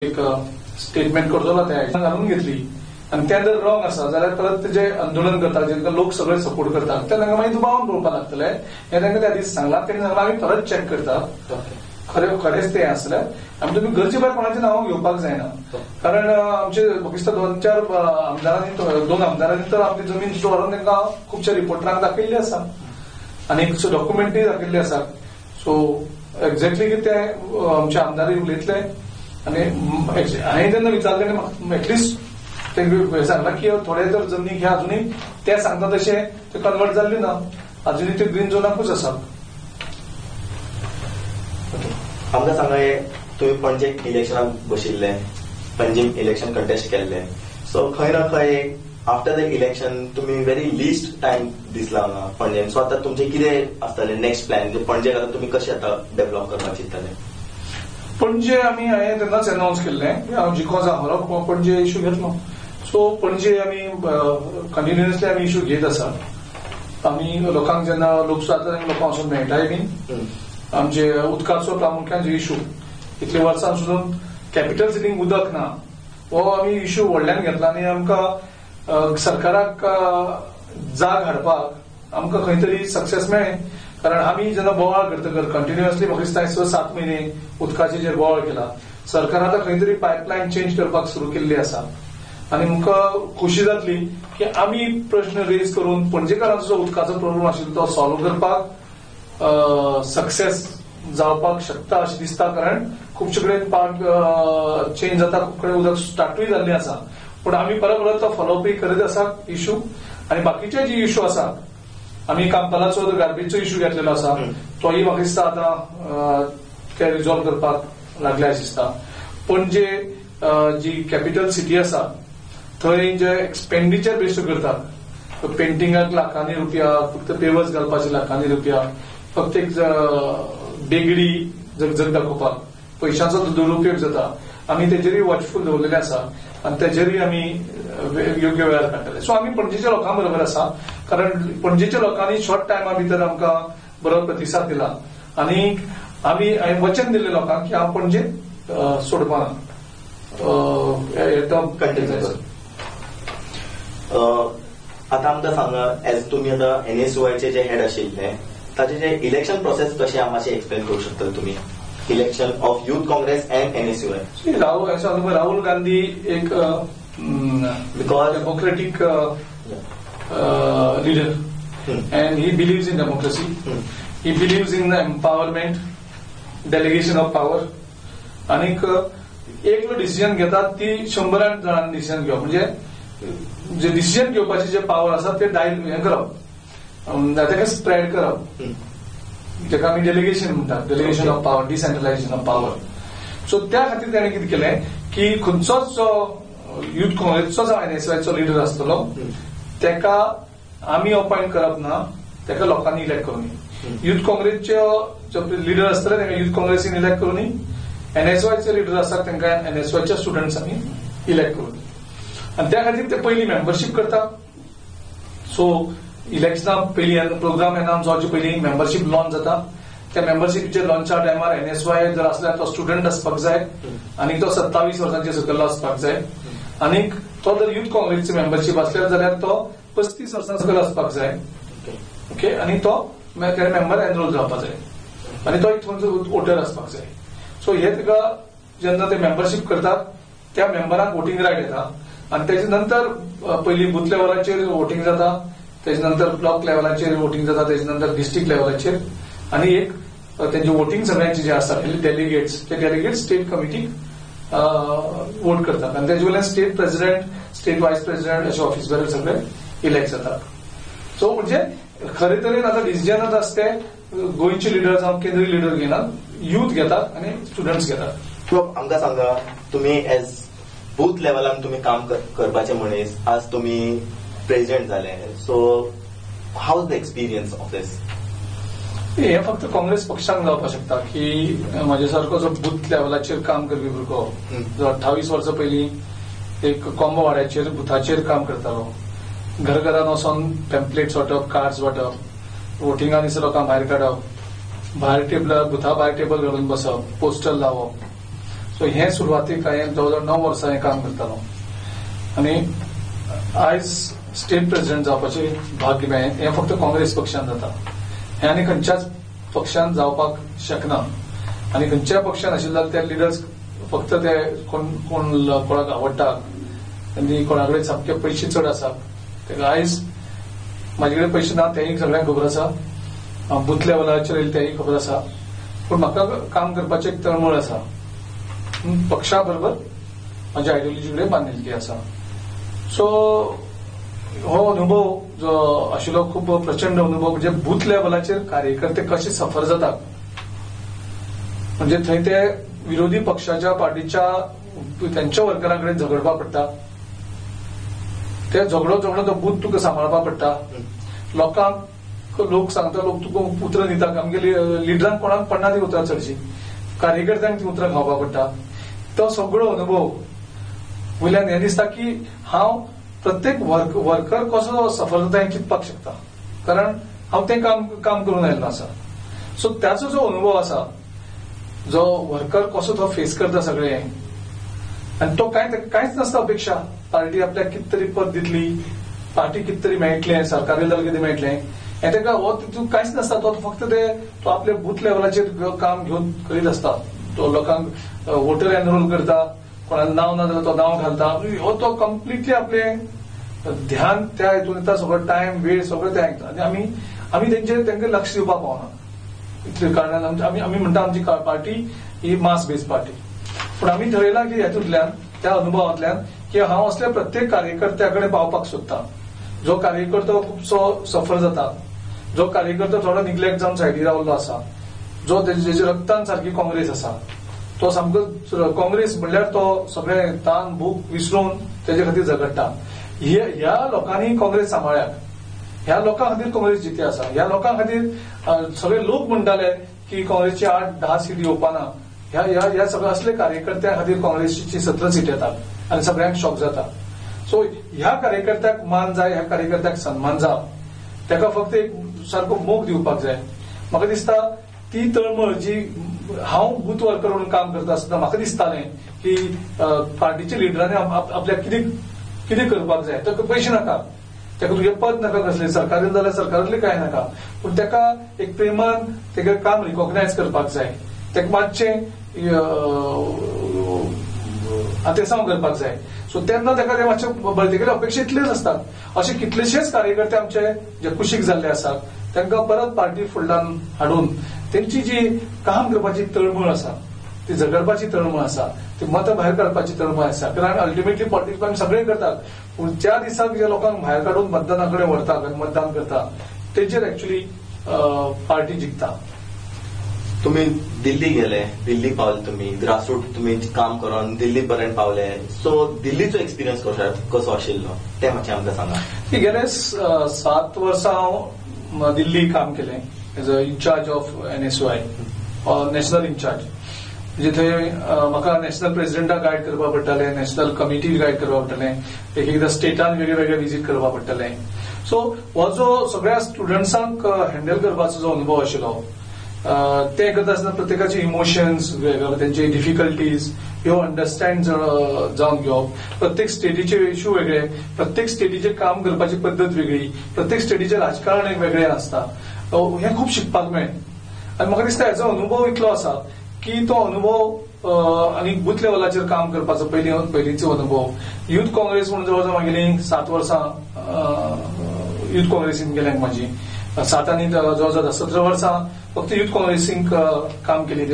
एक स्टेटमेंट करतलो त्या घालून घेतली आणि त्या जर रॉंग आसा जाल्यार परत जे आंदोलन करता जेंका लोक सगळे सपोर्ट करतात तांकां मागीर दुबावन पळोवपाक लागतले हे तांकां त्या दीस सांगलां तेणी सांगलां आमी परत चॅक करता खरेंच ते आसल्यार आमी तुमी गरजे भायर कोणाचें नांव घेवपाक जायना कारण आमचे म्हाका दिसता 2-4 आमदारांनी 2 आमदारांनी तर आपली जमीन व्हरून तांकां खुबशा रिपोर्टरांक दाखयल्ली आसा आनी डॉक्युमेंटूय दाखयल्ली आसा सो एक्झॅक्टली कितें ते आमचे आमदारूय उलयतले आणि हांवें जेन्ना विचारलें तेन्ना एटलिस्ट ते सांगला की थोडे तर जमनी घ्या अजूनही ते सांगता तशे ते कन्वर्ट जाल्ली ना अजूनही ते ग्रीन झोनाकूच आसा. आमकां सांगा तुम्ही पणजे इलेक्शनाक बशिल्ले पणजे इलेक्शन कंटेस्ट केल्ले सो खंय ना खंय आफ्टर द इलेक्शन तुम्ही व्हेरी लिस्ट टाइम दिसला हांगा पणजेन सो आतां तुमचे कितें आसतले नेक्स्ट प्लॅन पणजेक आतां तुमी कशें आतां डेव्हलप करपाक चिंतताले. पणजे आमी हांवें तेन्नाच अनाउन्स केल्लें की हांव जिखो जालो पणजे इश्यू घेतलो सो पणजे आमी कंटिन्युअसली आमी इश्यू घेत आसा आमी लोकांक जेन्ना लोकसभा लोकांक वचून मेळटाय बीन आमचे उदकाचो प्रामुख्यान जो इश्यू इतले वर्सां सुद्दां कॅपिटल सिटींग उदक ना हो आमी इश्यू व्हडल्यान घेतला आनी आमकां सरकाराक जाग हाडपाक आमकां खंय तरी सक्सेस मेळ्ळें कारण आमी जेन्ना बोवाळ करतकच कंटिन्युअसली म्हाका दिसता 6-7 म्हयने उदकाचे जे बोवाळ केला सरकारान आतां खंय तरी पायपलायन चेंज करपाक सुरू केल्ली आसा आनी म्हाका खुशी जातली की आमी प्रश्न रेज करून पणजेकारांचो जो उदकाचो प्रॉब्लेम आशिल्लो तो सॉल्व करपाक सक्सेस जावपाक शकता अशें दिसता कारण खुबशे कडेन पार्क चेंज जाता खूब कडेन उदक स्टार्टूय जाल्लें आसा पूण आमी परत तो फॉलोअपय करीत आसा इश्यू आनी बाकीचे जे इश्यू आसा आमी कांपालाचो गार्बेजचो इश्यू घेतलेलो आसा तोय म्हाका दिसता आतां ते रिझॉल्व करपाक लागले अशें दिसता. पणजे जी कॅपिटल सिटी आसा थंय जे एक्सपेंडिचर बेस्ट करतात पेंटिंगाक लाखांनी रुपया फक्त पेवर्स घालपाचे लाखांनी रुपया फक्त एक बेगडी जगजग दाखोवपाक पयशांचो दुरुपयोग जाता आमी तेजेरूय वॉचफूल दवरलेले आसा आनी तेजेरूय आमी योग्य वेळार काडटले सो आमी पणजेच्या लोकां बरोबर आसा कारण पणजेच्या लोकांनी शॉर्ट टायमा भितर आमकां बरो प्रतिसाद दिला आनी हांवें वचन दिल्लें लोकांक की हांव पणजे सोडपाना कंटिन्यू. आतां आमकां सांगा एज तुमी आतां NSUIचे जे हेड आशिल्ले ताचे जे इलेक्शन प्रोसेस कशें हांव मातशें एक्सप्लेन करूंक शकता तुमी election of youth Congress and NSUI. Rahul Gandhi एक because democratic leader and he believes in democracy he believes in the empowerment delegation of power आणि एक डिसिजन घेतात ती 100 जणांनी डिसिजन घेवप म्हणजे जे डिसिजन घेवपाचे जे पावर आसा ते हे करप ताका स्प्रेड करप जेका आमी डेलिगेशन म्हणटात delegation of power decentralisation of power so त्या खातीर ताणें कितें केलें की खंयचोच जो युथ काँग्रेसचो जो NSUIचो लिडर आसतलो तेका आमी अपॉइंट करप ना तेका लोकांनी इलेक्ट करूनी युथ काँग्रेसचे लिडर आसतले तांकां युथ काँग्रेसीन इलेक्ट करूनी NSUIचे लिडर आसात तांकां NSUIच्या स्टुडंट्सांनी इलेक्ट करूनी आनी त्या खातीर ते पयलीं मेंबरशीप करतात सो इलेक्शना पयलीं प्रोग्राम अनाउन्स जावचे पयलीं मेंबरशीप लॉन्च जाता त्या मेंबरशिपच्या लॉन्चा टायमार NSUI जर आसल्यार तो स्टुडंट आसपाक जाय आनी तो 27 वर्सांचे सकयल आसपाक जाय आनी तो जर युथ काँग्रेसची मेंबरशीप आसल्यार जाल्यार तो 35 वर्सां सकयल आसपाक जाय ओके आनी तो मेंबर एनरोल जावपाक जाय आनी तो एक वोटर आसपाक जाय सो हे ताका जेन्ना ते मेंबरशीप करतात त्या मेंबरांक वोटींग रायट येता आनी तेजे नंतर पयलीं बूथ लेवलाचेर वोटींग जाता तेजे नंतर ब्लॉक लेवलाचेर वोटींग जाता तेजे नंतर डिस्ट्रिक्ट लेवलाचेर आनी एक तेंचे वोटींग सगळ्यांचे जे आसा डेलिगेट्स ते डेलिगेट स्टेट कमिटीक वोट करतात आनी तेजे वयल्यान स्टेट प्रेसिडेंट स्टेट वायस प्रेसिडेंट अशे ऑफिस बेरर सगळे इलेक्ट जातात सो म्हणजे खरे तरेन आतां डिसिजन आसता ते गोंयचे लिडर जावं केंद्रीय लिडर घेनात यूथ घेतात आनी स्टुडंट्स घेतात. आमकां सांगा तुमी एज बूथ लेवलान तुमी काम करपाचे मनीस आज तुमी प्रेसिडेंट जाले so how the experience of this. हे फक्त काँग्रेस पक्षांक जावपाक शकता की म्हाजे सारको जो बूथ लेवलाचेर काम करपी भुरगो जो 28 वर्सां पयलीं एक कॉम्बो वाड्याचेर बुथाचेर काम करतालो घरघरान वचोन पॅम्पलेट्स वाटप कार्ड्स वाटप वोटिंगा दिसा लोकांक भायर काडप भायर टेबलार बुथा भायर टेबल घालून बसप पोस्टर लावप सो हे सुरवातीक हांवें जवळ 9 वर्सां हें काम करतालो आनी आयज स्टेट प्रेसिडेंट जावपाचे भाग्य मेळ्ळें. हें फक्त काँग्रेस पक्षान जाता, हें आनी खंयच्याच पक्षान जावपाक शकना. आनी खंयच्याय पक्षान आशिल्ले ते लिडर्स फक्त ते कोणाक आवडटा आनी कोणाकडेन सामके पयशे चड आसा. तेका आयज म्हाजे कडेन पयशे ना तेंय सगळ्यांक खबर आसा, बूथ लेवलाचेर येयले तेंय खबर आसा, पूण म्हाका काम करपाचें एक तळमळ आसा. पक्षा बरोबर म्हाज्या आयडियोलॉजी कडेन बांदिल्ली आसा. सो हो अनुभव जो आशिल्लो खूब प्रचंड अनुभव. म्हणजे बूथ लेवलाचेर कार्यकर्ते कशे सफर जातात, म्हणजे थंय ते विरोधी पक्षाच्या पार्टीच्या त्यांच्या वर्करां कडेन झगडपाक पडटा. ते झगडो तो बूथ तुका सांबाळपाक पडटा. लोक सांगता, लोक तुका उतरां दितात. आमगे लिडरांक कोणाक पडना ती उतरां चडशी, कार्यकर्त्यांक ती उतरां खावपाक पडटा. तो सगळो अनुभव वयल्यान हें दिसता की हांव प्रत्येक वर्कर कसो सफर जाता हें चिंतपाक शकता, कारण हांव तें काम करून आयिल्लो आसा. सो त्याचो जो अनुभव आसा, जो वर्कर कसो तो फेस करता सगळें, आनी तो कांयच नासता अपेक्षा. पार्टी आपल्याक कितें तरी पद दितली, पार्टी कितें तरी मेळटलें, सरकारी दल कितें मेळटलें, हें ताका हो तितून कांयच नासता. तो फक्त तो आपल्या बूथ लेवलाचेर काम घेवन करीत आसता. तो लोकांक वोटर एनरोल करता, कोणालें नांव ना जाल्यार तो नांव घालता. हो तो कंप्लिटली आपलें ध्यान त्या हितून येता, सगळो टायम वेळ सगळें तें आयकता. आनी आमी तेंका लक्ष दिवपाक पावना. इतल्या कारणान आमी म्हणटा आमची पार्टी ही मास बेस्ड पार्टी. पूण आमी ठरयलां की हेतूंतल्यान, त्या अनुभवांतल्यान, की हांव असल्या प्रत्येक कार्यकर्त्या कडेन पावपाक सोदतां. जो कार्यकर्तो खुबसो सफर जाता, जो कार्यकर्तो थोडो निग्लेक्ट जावन सायडीर रावल्लो आसा, जो तेजे रक्तान सारकी काँग्रेस आसा, तो सामको काँग्रेस म्हणल्यार तो सगळें तान भूक विसरून तेजे खातीर झगडटा. ह्या लोकांनी काँग्रेस सांबाळ्याक, ह्या लोकां खातीर काँग्रेस जिती आसा. ह्या लोकां खातीर सगळे लोक म्हणटाले की काँग्रेसची 8-10 सीट येवपाना. ह्या सगळ्या असले कार्यकर्त्यां खातीर काँग्रेसची 17 सीट येतात आनी सगळ्यांक शॉक जाता. सो ह्या कार्यकर्त्याक मान जाय, ह्या कार्यकर्त्याक सन्मान जावप, ताका फक्त एक सारको मोग दिवपाक जाय. म्हाका दिसता ती तळमळ जी हांव बूथ वर्कर म्हणून काम करता आसतना म्हाका दिसतालें की पार्टीच्या लिडरांनी आपल्याक कितें करपाक जाय. ताका पयशे नाका, ताका तुजें पद नाका कसलें, सरकारी जाल्यार सरकारांतलें कांय नाका, पूण ताका एक प्रेमान तेगे काम रिकॉग्नायज करपाक जाय. ताका मातशें आतेसांव करपाक जाय. सो तेन्ना ताका ते मातशें बळतेगेले अपेक्षा इतलेच आसतात. अशे कितलेशेच कार्यकर्ते आमचे जे कुशीक जाल्ले आसात, तांकां परत पार्टी फुडल्यान हाडून तेंची जी काम करपाची तळमळ आसा, ती झगडपाची तळमळ आसा, ती मतां भायर काडपाची तळमळ आसा. कारण अल्टिमेटली पॉलिटिक्स आमी सगळें करतात, पूण ज्या दिसाक जे लोकांक भायर काडून मतदाना कडेन व्हरतात आनी मतदान करता, तेजेर एक्चुअली पार्टी जिखता. तुम्ही दिल्ली गेले, दिल्ली पावले, तुम्ही ग्रासरूट तुम्ही काम करून दिल्ली पर्यंत पावले. सो दिल्लीचो एक्सपिरियन्स कसो आशिल्लो ते मातशें आमकां सांगा. गेले 7 वर्सां हांव दिल्ली काम केलें as a incharge of NSY, national incharge. म्हणजे थंय म्हाका नॅशनल प्रेसिडेंटाक गायड करपाक पडटालें, नॅशनल कमिटी गायड करपाक पडटालें, एकदां स्टेटान वेगळे वेगळे विजीट करपाक पडटालें. सो हो जो सगळ्या स्टुडंट्सांक हँडल करपाचो जो अनुभव आशिल्लो, ते करता आसतना प्रत्येकाचे इमोशन्स, तेंचे डिफिकल्टीज ह्यो अंडरस्टँड जावन घेवप. प्रत्येक स्टेटीचे इश्यू वेगळे, प्रत्येक स्टेटीचे काम करपाची पद्दत वेगळी, प्रत्येक स्टेटीचे राजकारण एक वेगळें आसता. हें खूब शिकपाक मेळ्ळें. आनी म्हाका दिसता हेचो अनुभव इतलो आसा की तो अनुभव आनी बूथ लेवलाचेर काम करपाचो पयलींचो अनुभव. युथ काँग्रेस म्हणून जवळ म्हागेली 7 वर्सां युथ काँग्रेसीन गेल्यांक म्हाजी. 7 आनी जवळ 17 वर्सां फक्त युथ काँग्रेसींक काम केली.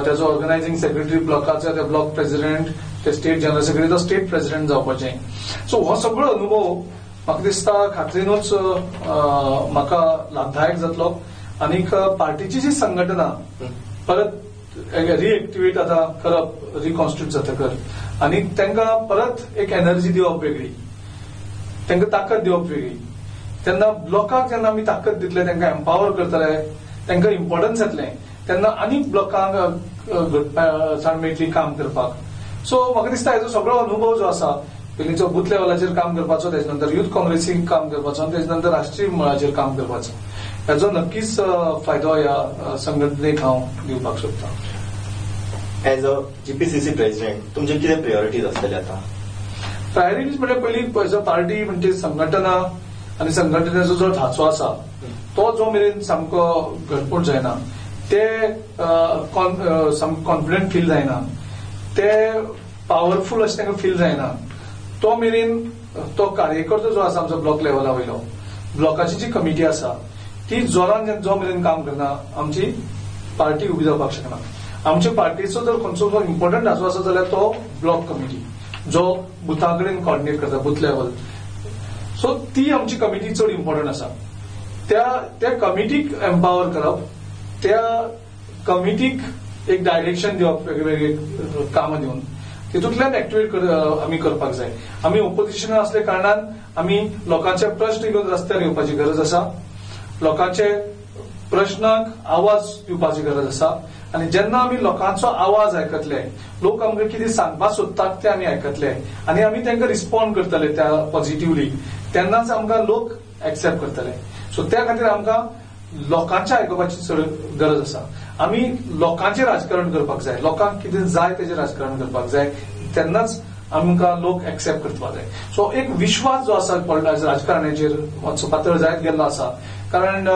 तेजो ऑर्गनायझिंग सेक्रेटरी ब्लॉकाचो, ते ब्लॉक प्रेसिडेंट, ते स्टेट जनरल सेक्रेटरी, तो स्टेट प्रेसिडेंट जावपाचें. सो हो सगळो अनुभव म्हाका दिसता खात्रीनूच म्हाका लाभदायक जातलो. आनीक पार्टीची जी संघटना परत रिएक्टिवेट जाता करप, रिकॉन्स्टिट्यूट जातकर, आनी तांकां परत एक एनर्जी दिवप वेगळी, तांकां ताकद दिवप वेगळी. तेन्ना ब्लॉकाक जेन्ना आमी ताकद दितले, तांकां एम्पावर करतले, तांकां इम्पॉर्टन्स येतलें, तेन्ना आनीक ब्लॉकांक घडपाक मेळटली काम करपाक. सो म्हाका दिसता हेजो सगळो अनुभव जो आसा, पयलींचो बूथ लेवलाचेर काम करपाचो, तेजे नंतर युथ काँग्रेसीक काम करपाचो, आनी तेजे नंतर राष्ट्रीय मळाचेर काम करपाचो, हेजो नक्कीच फायदो ह्या संघटनेक हांव दिवपाक सोदतां. एज अ जीपीसीसी प्रेसिडेंट तुमचे कितें प्रायोरिटीज आसतले आता? प्रायोरिटीज म्हणजे पहिली पार्टी म्हणजे संघटना आणि संघटनेचो जो ढाचो आसा तो जो मेरेन सामको घटमूट जायना, ते सामको कॉन्फिडंट फील जायना, ते पॉवरफुल अशें तांकां फील जायना, तो मेरेन तो कार्यकर्तो जो आसा आमचो ब्लॉक लेवला वयलो, ब्लॉकाची जी कमिटी आसा ती जोरान जो मेरेन काम करना, आमची पार्टी उबी जावपाक शकना. आमच्या पार्टीचो जर खंयचो जो इम्पॉर्टंट ढाचो आसा जाल्यार तो ब्लॉक कमिटी, जो बुथा कडेन कॉर्डिनेट करता, बुथ लेवल. सो ती आमची कमिटी चड इम्पॉर्टंट आसा. त्या कमिटीक एम्पावर करप, त्या कमिटीक एक डायरेक्शन दिवप, वेगवेगळे कामां दिवन तितूंतल्यान एक्टिवेट आमी करपाक जाय. आमी ओपोजिशन असल्या कारणान आमी लोकांचे प्रश्न घेवन रस्त्यार येवपाची गरज आसा, लोकांचे प्रश्नाक आवाज दिवपाची गरज आसा. आणि जेन्ना आमी लोकांचो आवाज आयकतले, लोक आमकां कितें सांगपाक सोदतात ते आमी आयकतले आनी आमी तांकां रिस्पॉन्ड करतले त्या पॉझिटिव्हली, तेन्नाच आमकां लोक एक्सेप्ट करतले. सो त्या खातीर आमकां लोकांचे आयकुपाची चड गरज आसा. आमी लोकांचें राजकारण करपाक जाय, लोकांक कितें जाय तेजें राजकारण करपाक जाय, तेन्नाच आमकां लोक एक्सेप्ट करपाक जाय. सो एक विश्वास जो आसा राजकारणाचेर मातसो पातळ जायत गेल्लो आसा. कारण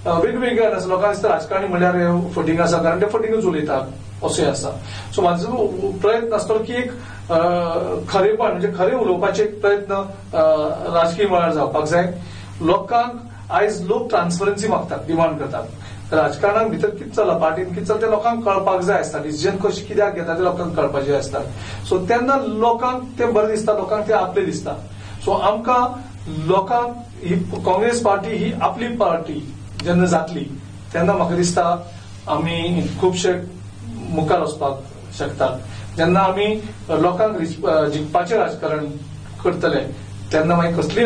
वेगवेगळे आसा, लोकांक दिसता राजकारणी म्हणल्यार फटींग आसा, कारण ते फटींगूच उलयतात अशें आसा. सो म्हाजो प्रयत्न आसतलो की एक खरेपण म्हणजे खरें उलोवपाचे एक प्रयत्न राजकीय मळार जावपाक जाय. लोकांक आयज लोक ट्रान्सपरन्सी मागतात, डिमांड करतात. राजकारणाक भितर कितें चलता, पार्टीन कितें चलता ते लोकांक कळपाक जाय आसता. डिसिजन कशें कित्याक घेता ते लोकांक कळपाचें आसता. सो तेन्ना लोकांक ते बरें दिसता, लोकांक ते आपले दिसता. सो आमकां लोकांक ही काँग्रेस पार्टी ही आपली पार्टी जेन्ना जातली तेन्ना म्हाका दिसता आमी खुबशे मुखार वचपाक शकतात. जेन्ना आमी लोकांक जिखपाचें राजकारण करतले तेन्ना मागीर कसलीय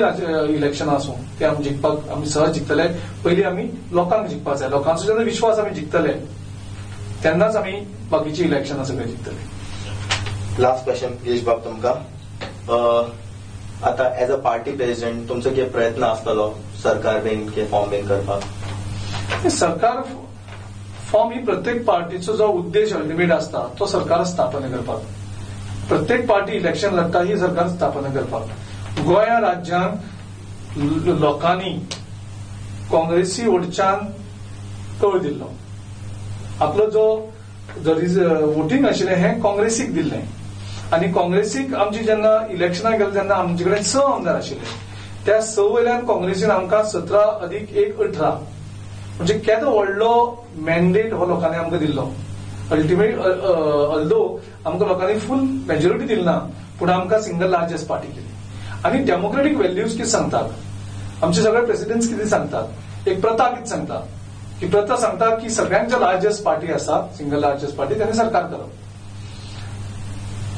इलेक्शनां आसूं ते आमी जिखपाक आमी सहज जिखतले. पयलीं आमी लोकांक जिखपाक जाय. लोकांचो जेन्ना विश्वास आमी जिखतले तेन्नाच आमी बाकीची इलेक्शनां सगळे जिखतले. लास्ट क्वेश्चन गिरीश बाब तुमकां, आता एज अ पार्टी प्रेसिडेंट तुमचो कितें प्रयत्न आसतलो सरकार बीन कितें फॉर्म बीन करपाक? सरकार फॉर्म ही प्रत्येक पार्टीचो जो उद्देश अल्टिमेट आसता तो सरकार स्थापन करपाक. प्रत्येक पार्टी इलेक्शन लढता ही सरकार स्थापन करपाक. गोंया राज्यांत लोकांनी काँग्रेसी वटच्यान कळ दिल्लो. आपलो जो वोटींग आशिल्लें हें काँग्रेसीक दिल्लें आनी काँग्रेसीक आमची जेन्ना इलेक्शनाक गेले तेन्ना आमचे कडेन 6 आमदार आशिल्ले. त्या 6 वयल्यान काँग्रेसीन आमकां 17+1=18 म्हणजे केदो व्हडलो मॅन्डेट हो लोकांनी आमकां दिल्लो. अल्टिमेट ऑल्दो आमकां लोकांनी फूल मेजॉरिटी दिली ना, पूण आमकां सिंगल लार्जेस्ट पार्टी केली. आनी डेमोक्रेटीक व्हॅल्यूज कितें सांगतात, आमचे सगळे प्रेसिडेंट्स कितें सांगतात, एक प्रथा कितें सांगता, की प्रथा सांगता की सगळ्यांच्या लार्जेस्ट पार्टी आसा, सिंगल लार्जेस्ट पार्टी, त्यांनी सरकार करप.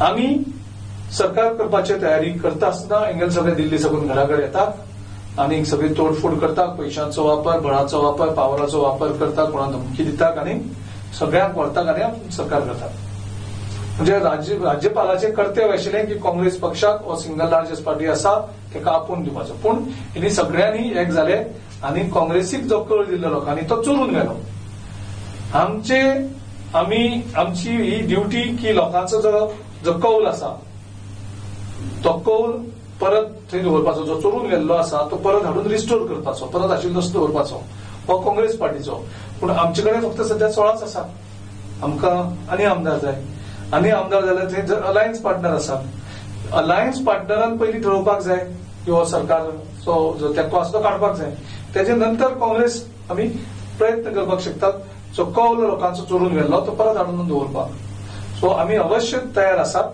आमी सरकार करपाची तयारी करता आसतना एंगल सगळे दिल्ली साकून घराकडे येतात आनी सगळी तोडफोड करतात. पयशांचो वापर, बळाचो वापर, पावराचो वापर करतात, कोणाक धमकी दितात आनी सगळ्यांक व्हरतात आनी सरकार करतात. म्हणजे राज्यपालाचें कर्तव्य आशिल्लें की काँग्रेस पक्षाक हो सिंगल लार्जेस्ट पार्टी आसा ताका आपोवन दिवपाचो. पूण हेणी सगळ्यांनी एक जाले आनी काँग्रेसीक जो कळ दिल्लो लोकांनी तो चोरून गेलो. आमची ही ड्युटी की लोकांचो जो कौल आसा तो कौल परत थंय दवरपाचो, जो चोरून गेल्लो आसा तो परत हाडून रिस्टोर करपाचो, परत आशिल्लो तसो दवरपाचो, हो काँग्रेस पार्टीचो. पूण आमचे कडेन फक्त सध्या 16च आसा. आमकां आनी आमदार जाय, आनी आमदार जाल्यार थंय अलायन्स पार्टनर आसात. अलायन्स पार्टनरान पयलीं ठरोवपाक जाय की हो सरकारचो जो तेंको आसा तो काडपाक जाय. तेजे नंतर काँग्रेस आमी प्रयत्न करपाक शकतात जो कौल लोकांचो चोरून गेल्लो तो परत हाडून दवरपाक. सो आमी अवश्य तयार आसात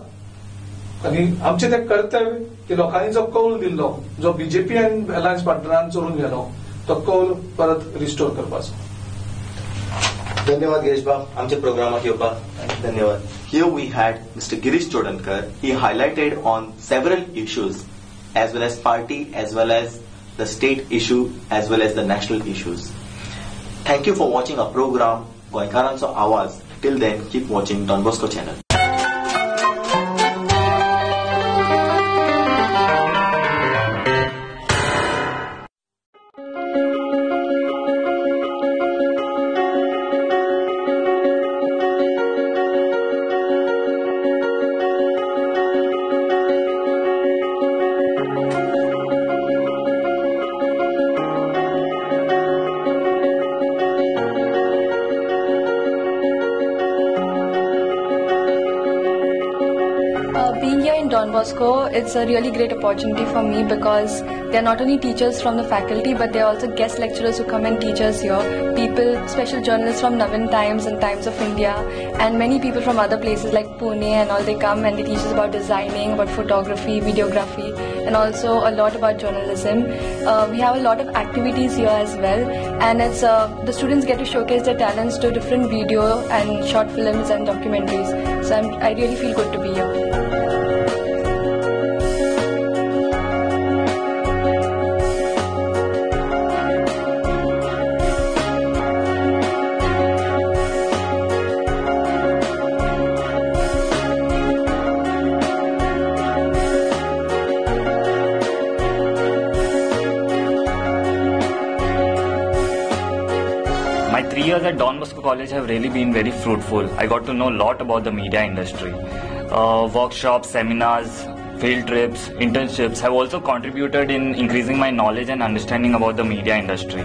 आनी आमचें तें कर्तव्य की लोकांनी जो कौल दिल्लो, जो बीजेपी आनी अलायन्स पार्टनरान चोरून गेलो, तो कौल परत रिस्टोर करपाचो. धन्यवाद गिरीश बाब आमच्या प्रोग्रामाक येवपाक धन्यवाद. Here we had Mr. Girish Chodankar. He highlighted on several issues as well as party, as well as the state issue, as well as the national issues. Thank you for watching our program Goinkarancho Awaz. Till then, keep watching Don Bosco channel. Being here in Don Bosco, it's a really great opportunity for me because they're not only teachers from the faculty, but they're also guest lecturers who come and teach us here. People, special journalists from Navin Times and Times of India, and many people from other places like Pune and all, they come and they teach us about designing, about photography, videography, and also a lot about journalism. We have a lot of activities here as well, and it's the students get to showcase their talents to different video and short films and documentaries. So I really feel good to be here. My 3 years at Don Bosco College have really been very fruitful. I got to know a lot about the media industry. Workshops, seminars, field trips, internships have also contributed in increasing my knowledge and understanding about the media industry.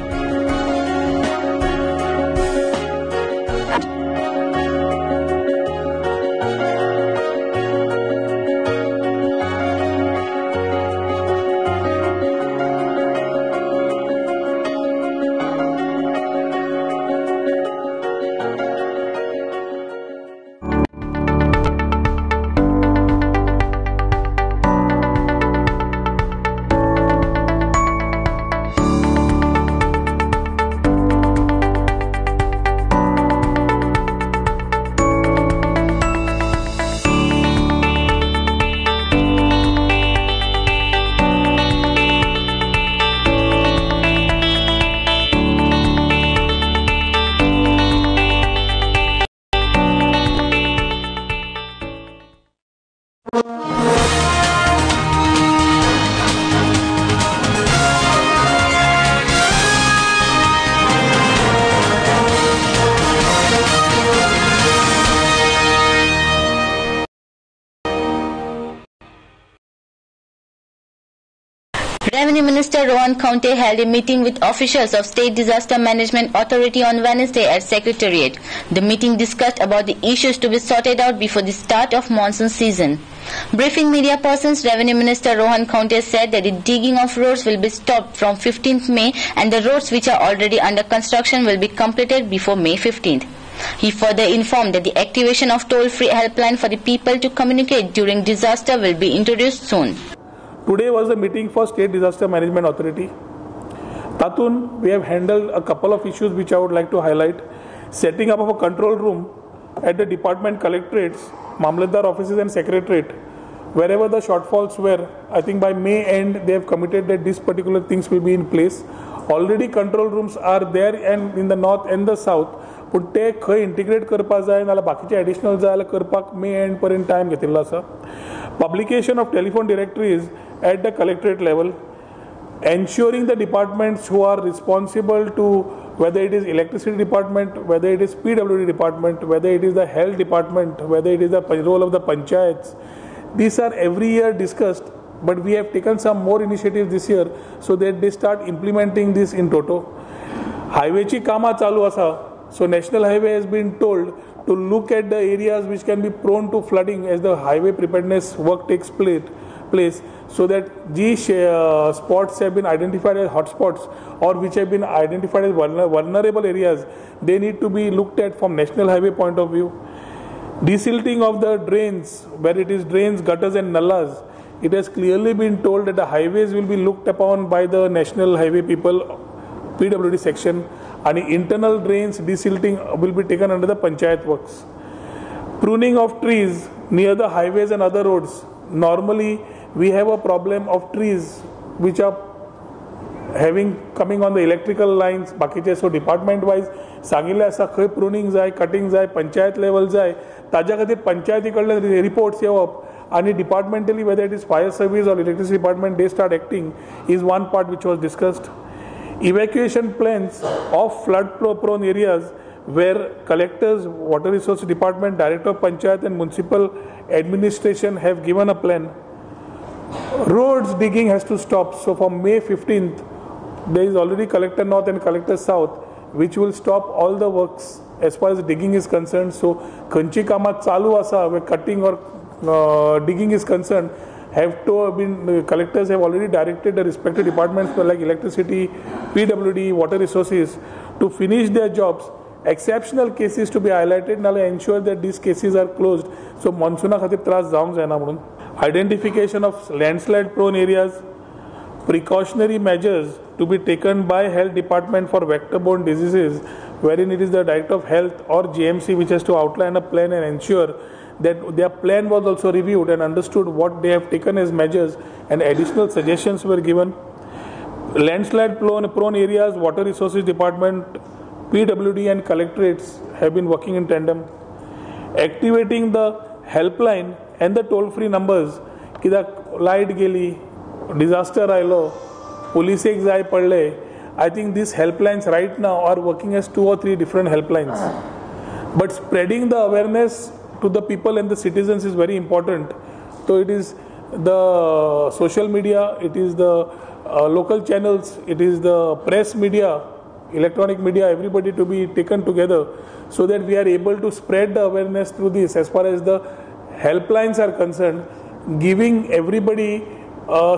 Revenue Minister Rohan Khaunte held a meeting with officials of State Disaster Management Authority on Wednesday at Secretariat. The meeting discussed about the issues to be sorted out before the start of monsoon season. Briefing media persons, Revenue Minister Rohan Khaunte said that the digging of roads will be stopped from 15th May and the roads which are already under construction will be completed before May 15th. He further informed that the activation of toll-free helpline for the people to communicate during disaster will be introduced soon. Today was the meeting for State Disaster Management Authority. Tatun, we have handled a couple of issues which I would like to highlight. Setting up of a control room at the department collectorates, Mamlatdar offices and secretariat. Wherever the shortfalls were, I think by May end they have committed that these particular things will be in place. Already control rooms are there and in the north and the south. पण ते खंय integrate करपाक जाय नाल्यार बाकीचे additional जाय जाल्यार करपाक मे एंड पर्यंत टायम घेतिल्लो आसा. Publication of telephone directories at the collectorate level, ensuring the departments who are responsible to, whether it is electricity department, whether it is PWD department, whether it is the health department, whether it is the role of the panchayats, these are every year discussed, but we have taken some more initiatives this year so that they start implementing this in toto. Highway chi kama chalu asa, so National Highway has been told to look at the areas which can be prone to flooding as the highway preparedness work takes place, so that these spots have been identified as hotspots or which have been identified as vulnerable areas, they need to be looked at from National Highway point of view. Desilting of the drains, where it is drains, gutters and nallas, it has clearly been told that the highways will be looked upon by the National Highway people, PWD section, and internal drains desilting will be taken under the panchayat works. Pruning of trees near the highways and other roads. Normally we have a problem of trees which are coming on the electrical lines, bakiche, so department wise सांगिल्लें आसा खंय pruning जाय, cutting जाय, panchayat level जाय, ताज्या खातीर पंचायती कडल्यान reports येवप आणि departmentally, whether it is fire service or electricity department, they start acting is one part which was discussed. Evacuation plans of flood prone areas where collectors, water resource department, director of panchayat and municipal administration have given a plan. Roads digging has to stop. So from May 15th, there is already collector north and collector south, which will stop all the works as far as digging is concerned. So खंयची कामां चालू आसा, where cutting or digging is concerned, collectors have already directed the respective departments like electricity, PWD, water resources to finish their jobs. Exceptional cases to be highlighted and ensure that these cases are closed. So monsoona khatir tras jaung jaina म्हणून. Identification of landslide prone areas, precautionary measures to be taken by health department for vector-borne diseases, wherein it is the director of health or GMC which has to outline a plan and ensure that their plan was also reviewed and understood what they have taken as measures, and additional suggestions were given. Landslide prone areas, water resources department, PWD and collectorates have been working in tandem. Activating the helpline and the toll-free numbers, कित्याक light गेली, disaster आयलो, police एक जाय पडले. I think these helplines right now are working as 2 or 3 different helplines. But spreading the awareness to the people and the citizens is very important. So it is the social media, it is the local channels, it is the press media, electronic media, everybody to be taken together so that we are able to spread the awareness through this. As far as the helplines are concerned, giving everybody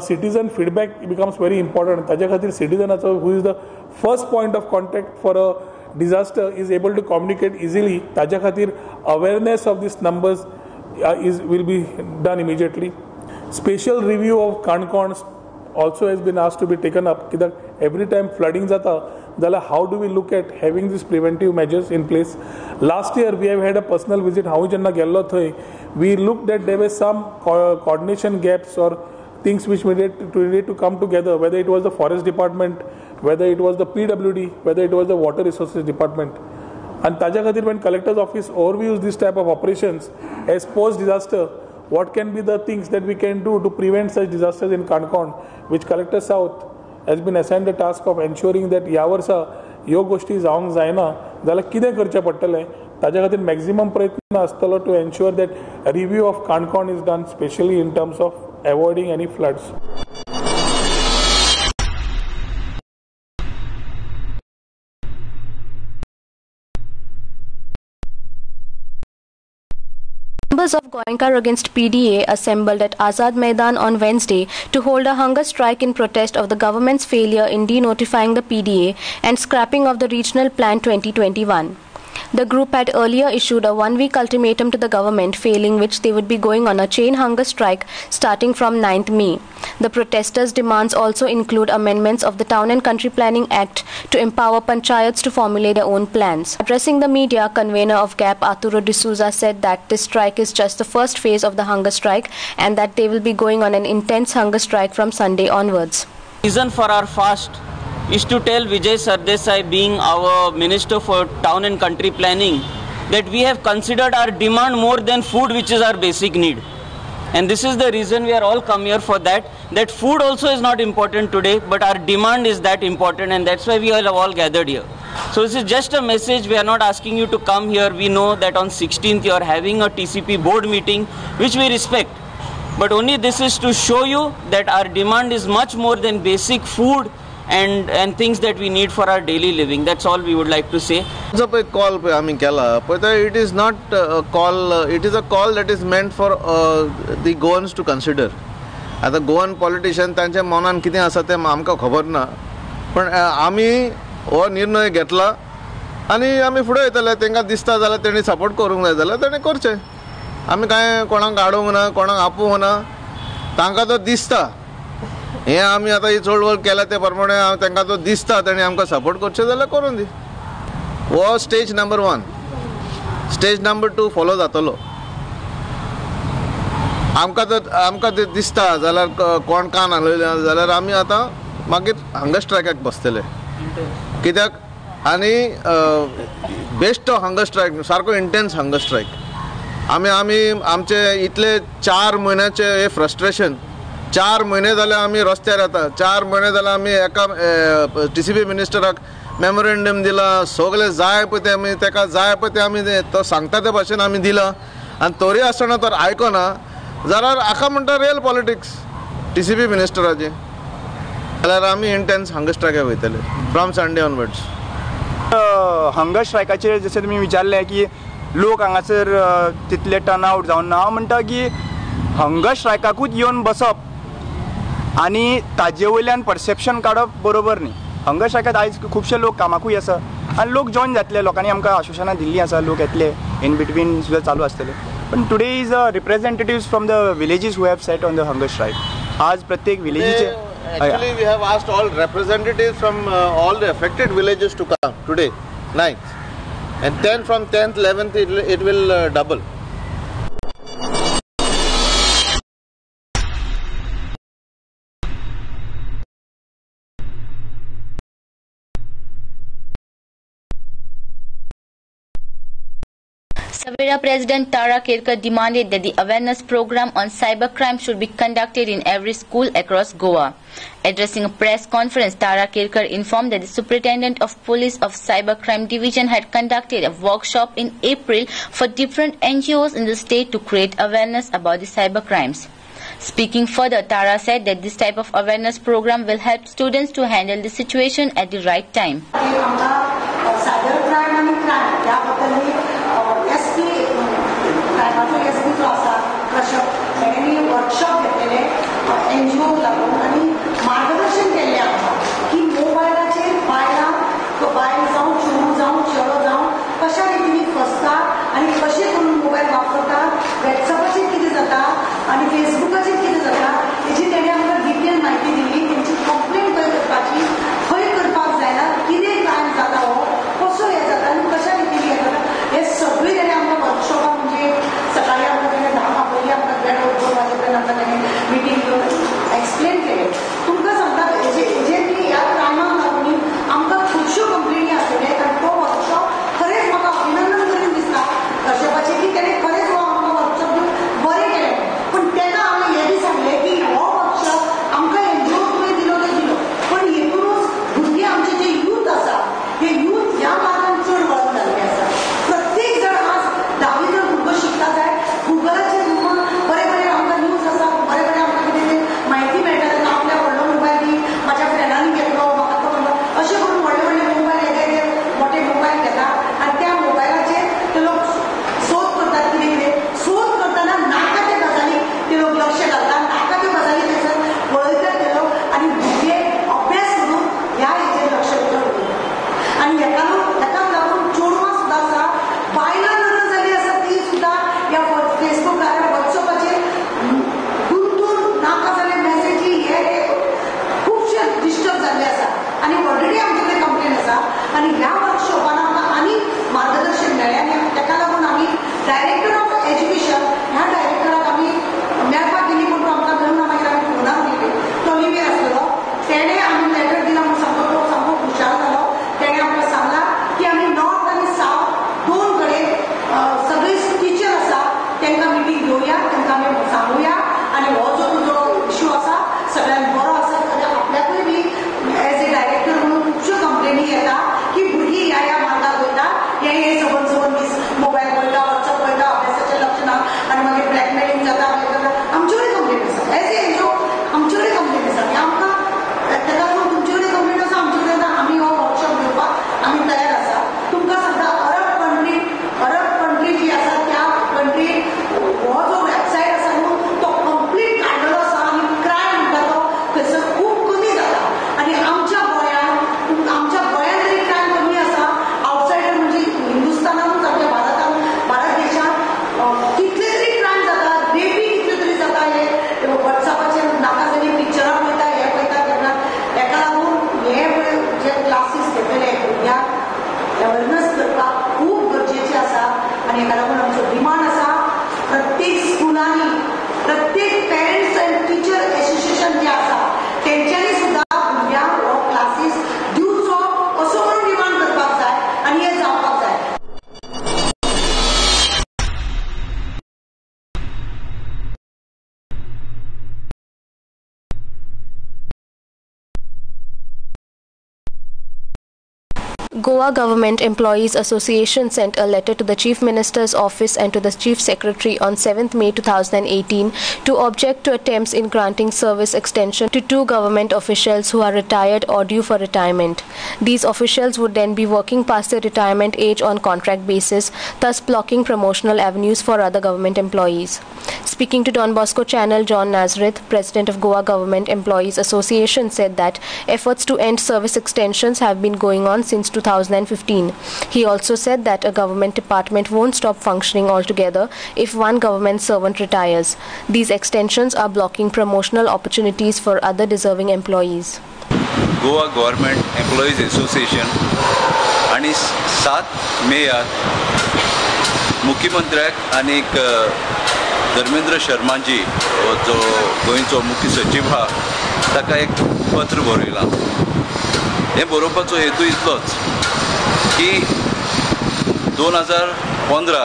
citizen feedback becomes very important. Taja khatir citizen who is the first point of contact for a disaster is able to communicate easily. Taja khatir awareness of these numbers will be done immediately. Special review of Kankons also has been asked to be taken up. Every time flooding jata, how do we look at having these preventive measures in place? Last year we have had a personal visit. We looked at there were some coordination gaps or things which needed to come together, whether it was the forest department, whether it was the PWD, whether it was the water resources department. And Taja Khatir, when collector's office overviews this type of operations as post-disaster, what can be the things that we can do to prevent such disasters in Kankon, which Collector South has been assigned the task of ensuring that ह्या वर्सा ह्यो गोष्टी जावंक जायना जाल्यार कितें करचें पडटलें ताजे खातीर मॅक्झिमम प्रयत्न आसतलो to ensure that a review of Kankon is done, especially in terms of avoiding any floods. Members of Goenka against PDA assembled at Azad Maidan on Wednesday to hold a hunger strike in protest of the government's failure in denotifying the PDA and scrapping of the Regional Plan 2021. The group had earlier issued a 1-week ultimatum to the government, failing which they would be going on a chain hunger strike starting from 9th May. The protesters' demands also include amendments of the Town and Country Planning Act to empower panchayats to formulate their own plans. Addressing the media, convener of GAP Arturo D'Souza said that this strike is just the first phase of the hunger strike and that they will be going on an intense hunger strike from Sunday onwards. The reason for our fast is to tell Vijay Sardesai, being our Minister for Town and Country Planning, that we have considered our demand more than food, which is our basic need. And this is the reason we are all come here for that food also is not important today, but our demand is that important, and that's why we are all gathered here. So this is just a message. We are not asking you to come here. We know that on 16th you are having a TCP board meeting, which we respect. But only this is to show you that our demand is much more than basic food and things that we need for our daily living. That's all we would like to say. Call it is not a call, it is a call that is meant for the Goans to consider. As a Goan politician, तांचे मनान कितें आसा तें आमकां खबर ना, पण आमी हो निर्णय घेतला आनी आमी फुडें वयतले. तांकां दिसता जाल्यार तेणी सपोर्ट करूंक जाय जाल्यार तेणी करचें. आमी कांय कोणाक आडोवंक ना, कोणाक आपोवंक ना. तांकां तो दिसता हे आमी आतां ही चळवळ केल्या ते प्रमाणे तांकां तो दिसता तेणी आमकां सपोर्ट करचें जाल्यार करून दी. हो stage number 1. Stage number 2 follow जातलो. आमकां ते दिसता जाल्यार कोण कान हालयले जाल्यार आमी आतां मागीर हंगर स्ट्रायकाक बसतले. कित्याक आनी बेस्ट हंगर स्ट्रायक सारको इंटेन्स हंगर स्ट्रायक. आमी आमचे इतले 4 म्हयन्याचे हे फ्रस्ट्रेशन 4 म्हयने जाले आमी रस्त्यार येता. 4 म्हयने जाले आमी एका TCP मिनिस्टराक मेमोरेंडम दिला. सगळे जाय पळय ते आमी ताका जाय पळय ते आमी तो सांगता ते भाशेन आमी दिला आनी तरी आसतना तर आयकना जाल्यार हाका म्हणटा रियल पॉलिटिक्स TCP मिनिस्टराचे. जाल्यार आमी इंटेन्स हंगर स्ट्रायकाक वयतले फ्रॉम संडे ऑनवर्ड्स. हंगर स्ट्रायकाचेर जशें तुमी विचारलें की लोक हांगासर तितले टर्न आवट जावन ना. हांव म्हणटा की हंगर स्ट्रायकाकूच येवन बसप आनी ताजे वयल्यान परसेप्शन काडप बरोबर न्ही. हंगर स्ट्रायकात आयज खुबशे लोक कामाकूय आसा आनी लोक जॉइन जातले. लोकांनी आमकां आश्वासनां दिल्लीं आसा, लोक येतले, इन बिटवीन सुद्दां चालू आसतले. पण today is representatives from the villages who have set on the hunger strike. आज प्रत्येक विलेजीचे Actually, we have asked all representatives from all the affected villages to come today, 9th. And then from 10th, 11th, it will double. Savera President Tara Kerkar demanded that the awareness program on cybercrime should be conducted in every school across Goa. Addressing a press conference, Tara Kerkar informed that the Superintendent of Police of Cybercrime Division had conducted a workshop in April for different NGOs in the state to create awareness about the cybercrimes. Speaking further, Tara said that this type of awareness program will help students to handle the situation at the right time. Workshop घेतलेले NGO लागून आणि मार्गदर्शन केले आमकां की मोबायलाचेर बायल जावं चेडूं जावं चेडो जावं कशा रितीन फसतात आनी कशें करून मोबायल वापरतात, वॉट्सॅपाचेर कितें जाता आनी फेसबुकाचेर कितें जाता हेची तेणी आमकां डिटेल म्हायती दिली. तेंची कंप्लेन खंय करपाची, खंय करपाक जायना, कितें क्रायम जाता हो, कसो हे जाता आनी कशा रितीन हे जाता, हे सगळें तेणी आमकां वर्कशॉपाक म्हणजे सकाळी आमकां तेणे 10 पयलीं आमकां 2 वाजेपर्यंत आमकां तेणे मिटींग घेवन एक्सप्लेन केलें. तुमकां सांगता हेजेर की ह्या क्रायमाक लागून आमकां खुबश्यो कंप्लेनी आसलेले आनी तो वर्कशॉप खरेंच म्हाका अभिनंदन करून दिसता कश्यपाचें की तेणे खरेंच हो आमकां वर्कशॉप दिवन बरें केलें. पूण तेन्ना आमी हें बी सांगलें की हो वर्कशॉप आमकां NGO तुवें दिलो तो दिलो, पण हेतूनच भुरगीं आमचे जे यूथ आसा हे यूथ ह्या मार्गान चड वळून जाल्ले आसा. प्रत्येक जण आज 10वी जर भुरगो शिकता जाय गुगलाचेर बरे बरे आमकां न्यूज आसा, बरे बरे आमकां कितें म्हायती मेळटा. तेन्ना आपल्या व्हडलो मोबायल दी म्हाज्या फ्रेंडांनी घेतलो, म्हाका तो म्हणलो, अशें करून व्हडले व्हडले मोबायल येदे मोठे मोबायल घेतात आनी त्या मोबायलाचेर ते लोक सोद करतात. कितें कितें सोद करतना नाका त्या गजाली ते लोक लक्ष घालतात, नाका त्यो गजाली थंयसर पळयतात ते लोक आनी भुरगे अभ्यास करून ह्या हेजेर लक्ष दितात. आनी हेका लागून चेडवां सुद्दां आसा, बायलां लग्न जाल्लीं आसा ती सुद्दां ह्या फेसबुकार वॉट्सॅपाचेर दूर नाका जाल्ले मॅसेजी हे खुबशे डिस्टर्ब जाल्ले आसा आनी ऑलरेडी आमचे कडेन कंप्लेन आसा. आनी ह्या वर्कशॉपान आमकां आनी मार्गदर्शन मेळ्ळें आनी तेका लागून आमी डायरेक्टर ऑफ एज्युकेशन ह्या डायरेक्टराक आमी मेळपाक गेलीं, पूण तो आमकां मेळूना. मागीर आमी फोनार गेली, तो लिव्हीर आसलेलो. तेणें आमी लेटर दिला म्हूण सांगलो, तो सामको हुशार जालो. तेणें आमकां सांगला की आमी नॉर्थ आनी सावथ दोन कडेन सगळी टिचर आसा तांकां मिटींग घेवया, तांकां आमी सांगुया आनी हो जो तुजो इश्यू आसा सगळ्यांत बरो आसा. आपल्याकूय बी एज ए डायरेक्टर म्हणून खुबश्यो कंप्लेनी येता की भुरगीं ह्या मार्गाक वयता, हे सबंद सबंद दीस मोबायल पळयता, वॉट्सअप पळयता, अभ्यासाचें लक्ष ना आनी मागीर ब्लॅकमेलिंग जाता. आमचे कडेन कंप्लेन आसा, एज ए NGO आमचे कडेन कंप्लेन आसा की आमकां तेका लागून तुमचे कडेन कंप्लेन आसा, आमचे कडेन ना. आमी हो वर्कशॉप घेवपाक आमी तयार आसा. तुमकां सांगता अरब कंट्री जी आसा त्या कंट्रीन हो जो वेबसायट आसा न्हू तो कंप्लीट काडलेलो आसा आनी क्रायम म्हणटा तो थंयसर खूब कमी जाता. आनी आमच्या गोंयान तरी क्रायम कमी आसा. आवटसायडर म्हणजे हिंदुस्तानानूच आपल्या भारत देशांत कितले तरी क्रायम जाता, रेपी कितले तरी जाता. हे वॉट्सॅपाचेर नाका जाल्ली पिक्चरां पळयता, हे पळयता करतात. हेका लागून हे जे क्लासीस घेतलेले भुरग्यांक अवेरनेस करपाक खूब गरजेचे आसा. आनी हेका लागून आमचो डिमांड आसा प्रत्येक स्कुलांनी, प्रत्येक पेरंट्स अँड टिचर एसोसिएशन जे आसा तेंच्यांनी सुद्दां भुरग्यांक हो क्लासीस दिवचो असो म्हणून डिमांड करपाक जाय आनी हे जावपाक जाय. Goa Government Employees Association sent a letter to the Chief Minister's office and to the Chief Secretary on 7th May 2018 to object to attempts in granting service extension to 2 government officials who are retired or due for retirement. These officials would then be working past their retirement age on contract basis, thus blocking promotional avenues for other government employees. Speaking to Don Bosco channel, John Nazareth, President of Goa Government Employees Association, said that efforts to end service extensions have been going on since 2015. He also said that a government department won't stop functioning altogether if one government servant retires. These extensions are blocking promotional opportunities for other deserving employees. Goa Government Employees Association आणि 7 मेयाक मुख्यमंत्र्याक आणि धर्मेंद्र शर्माजी जो गोंयचो मुख्य सचिव हा ताका एक पत्र बरयलां. हें बरोवपाचो हेतू इतलोच की 2015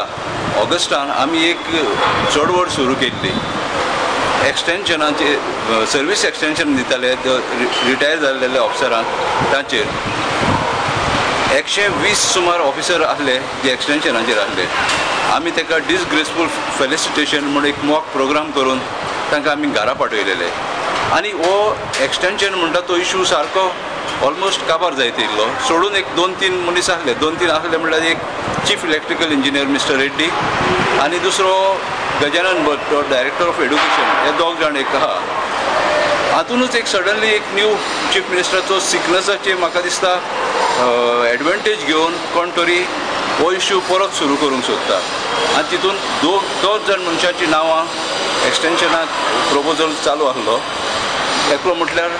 ऑगस्टान आमी एक चळवळ सुरू केल्ली एक्सटेंशनाचे सर्वीस एक्सटेंशन दिताले रिटायर जाल्लेल्या ऑफिसरांक. ताचेर 120 सुमार ऑफिसर आहले जे एक्सटेंशनाचेर आहले. आमी ताका डिसग्रेसफूल फेलिसिटेशन म्हणून एक मॉक प्रोग्राम करून तांकां आमी घरा पाठयलेले. आनी हो एक्सटेंशन म्हणटा तो इशू सारको ऑलमोस्ट काबार जायत येयल्लो. सोडून एक 2-3 मनीस आहले. 2-3 आहले म्हणल्यार एक chief electrical engineer mister Reddy आनी दुसरो गजानन भट डायरेक्टर ऑफ एड्युकेशन. हे 2 जाण एक आहा. हातूनच एक सडनली एक न्यू चीफ मिनिस्टराचो सिकनसाचे म्हाका दिसता एडवांटेज घेवन कोण तरी हो इश्यू परत सुरू करूंक सोदता. आनी तितून 2 जाण मनशांची नांवां एक्सटेंशनाक प्रोपोजल चालू आहलो. एकलो म्हटल्यार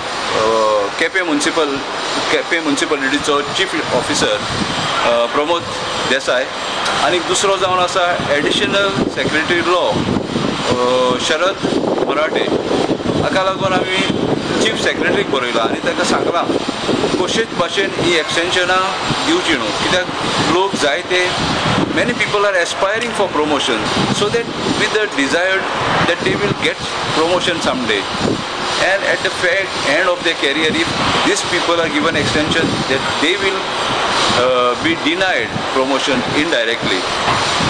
केपें म्युनिसिपालिटीचो चीफ ऑफिसर प्रमोद देसाय आनी दुसरो जावन आसा एडिशनल सेक्रेटरी लॉ शरद मराठे. हाका लागून आमी चीफ सेक्रेटरीक बरयलां आनी ताका सांगलां कशेच भाशेन ही एक्सटेंशनां दिवची न्हू. कित्याक लोक जायते many people are aspiring for promotion so that with the desired that they will get promotion someday, and at the end of their career if these people are given extension that they will be denied promotion indirectly.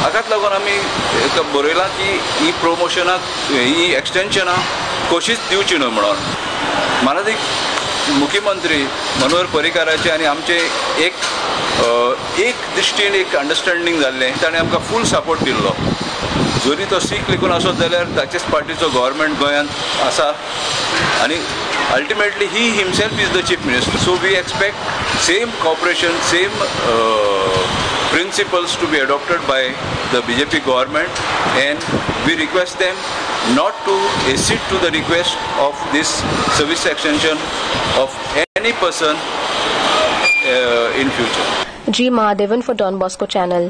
हाकाच लागून आमी बरयलां की ही प्रोमोशनाक ही एक्सटेंशनां कशीच दिवची न्हू म्हणून. म्हाका मुख्यमंत्री मनोहर पर्रीकाराचे आनी आमचे एक दिश्टीन एक अंडरस्टँडींग जाल्लें. ताणें आमकां फूल सपोर्ट दिल्लो. जरी तो सीख लेखून आसत जाल्यार ताचेच पार्टीचो गव्हर्मेंट गोंयांत आसा आनी ultimately he himself is the chief minister. So we expect same cooperation same principles to be adopted by the BJP government, and we request them not to accede to the request of this service extension of any person in future. G. Mahadevan for Don Bosco channel.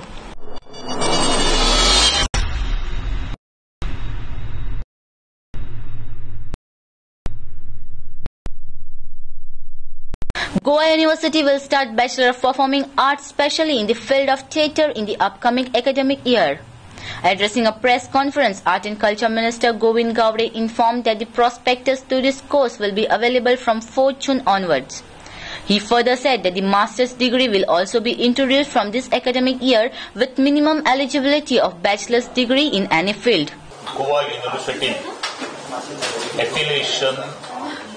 Goa University will start Bachelor of Performing Arts specially in the field of theatre in the upcoming academic year. Addressing a press conference, Art and Culture Minister Govind Gowde informed that the prospectus to this course will be available from 4th June onwards. He further said that the master's degree will also be introduced from this academic year with minimum eligibility of bachelor's degree in any field. Goa University affiliation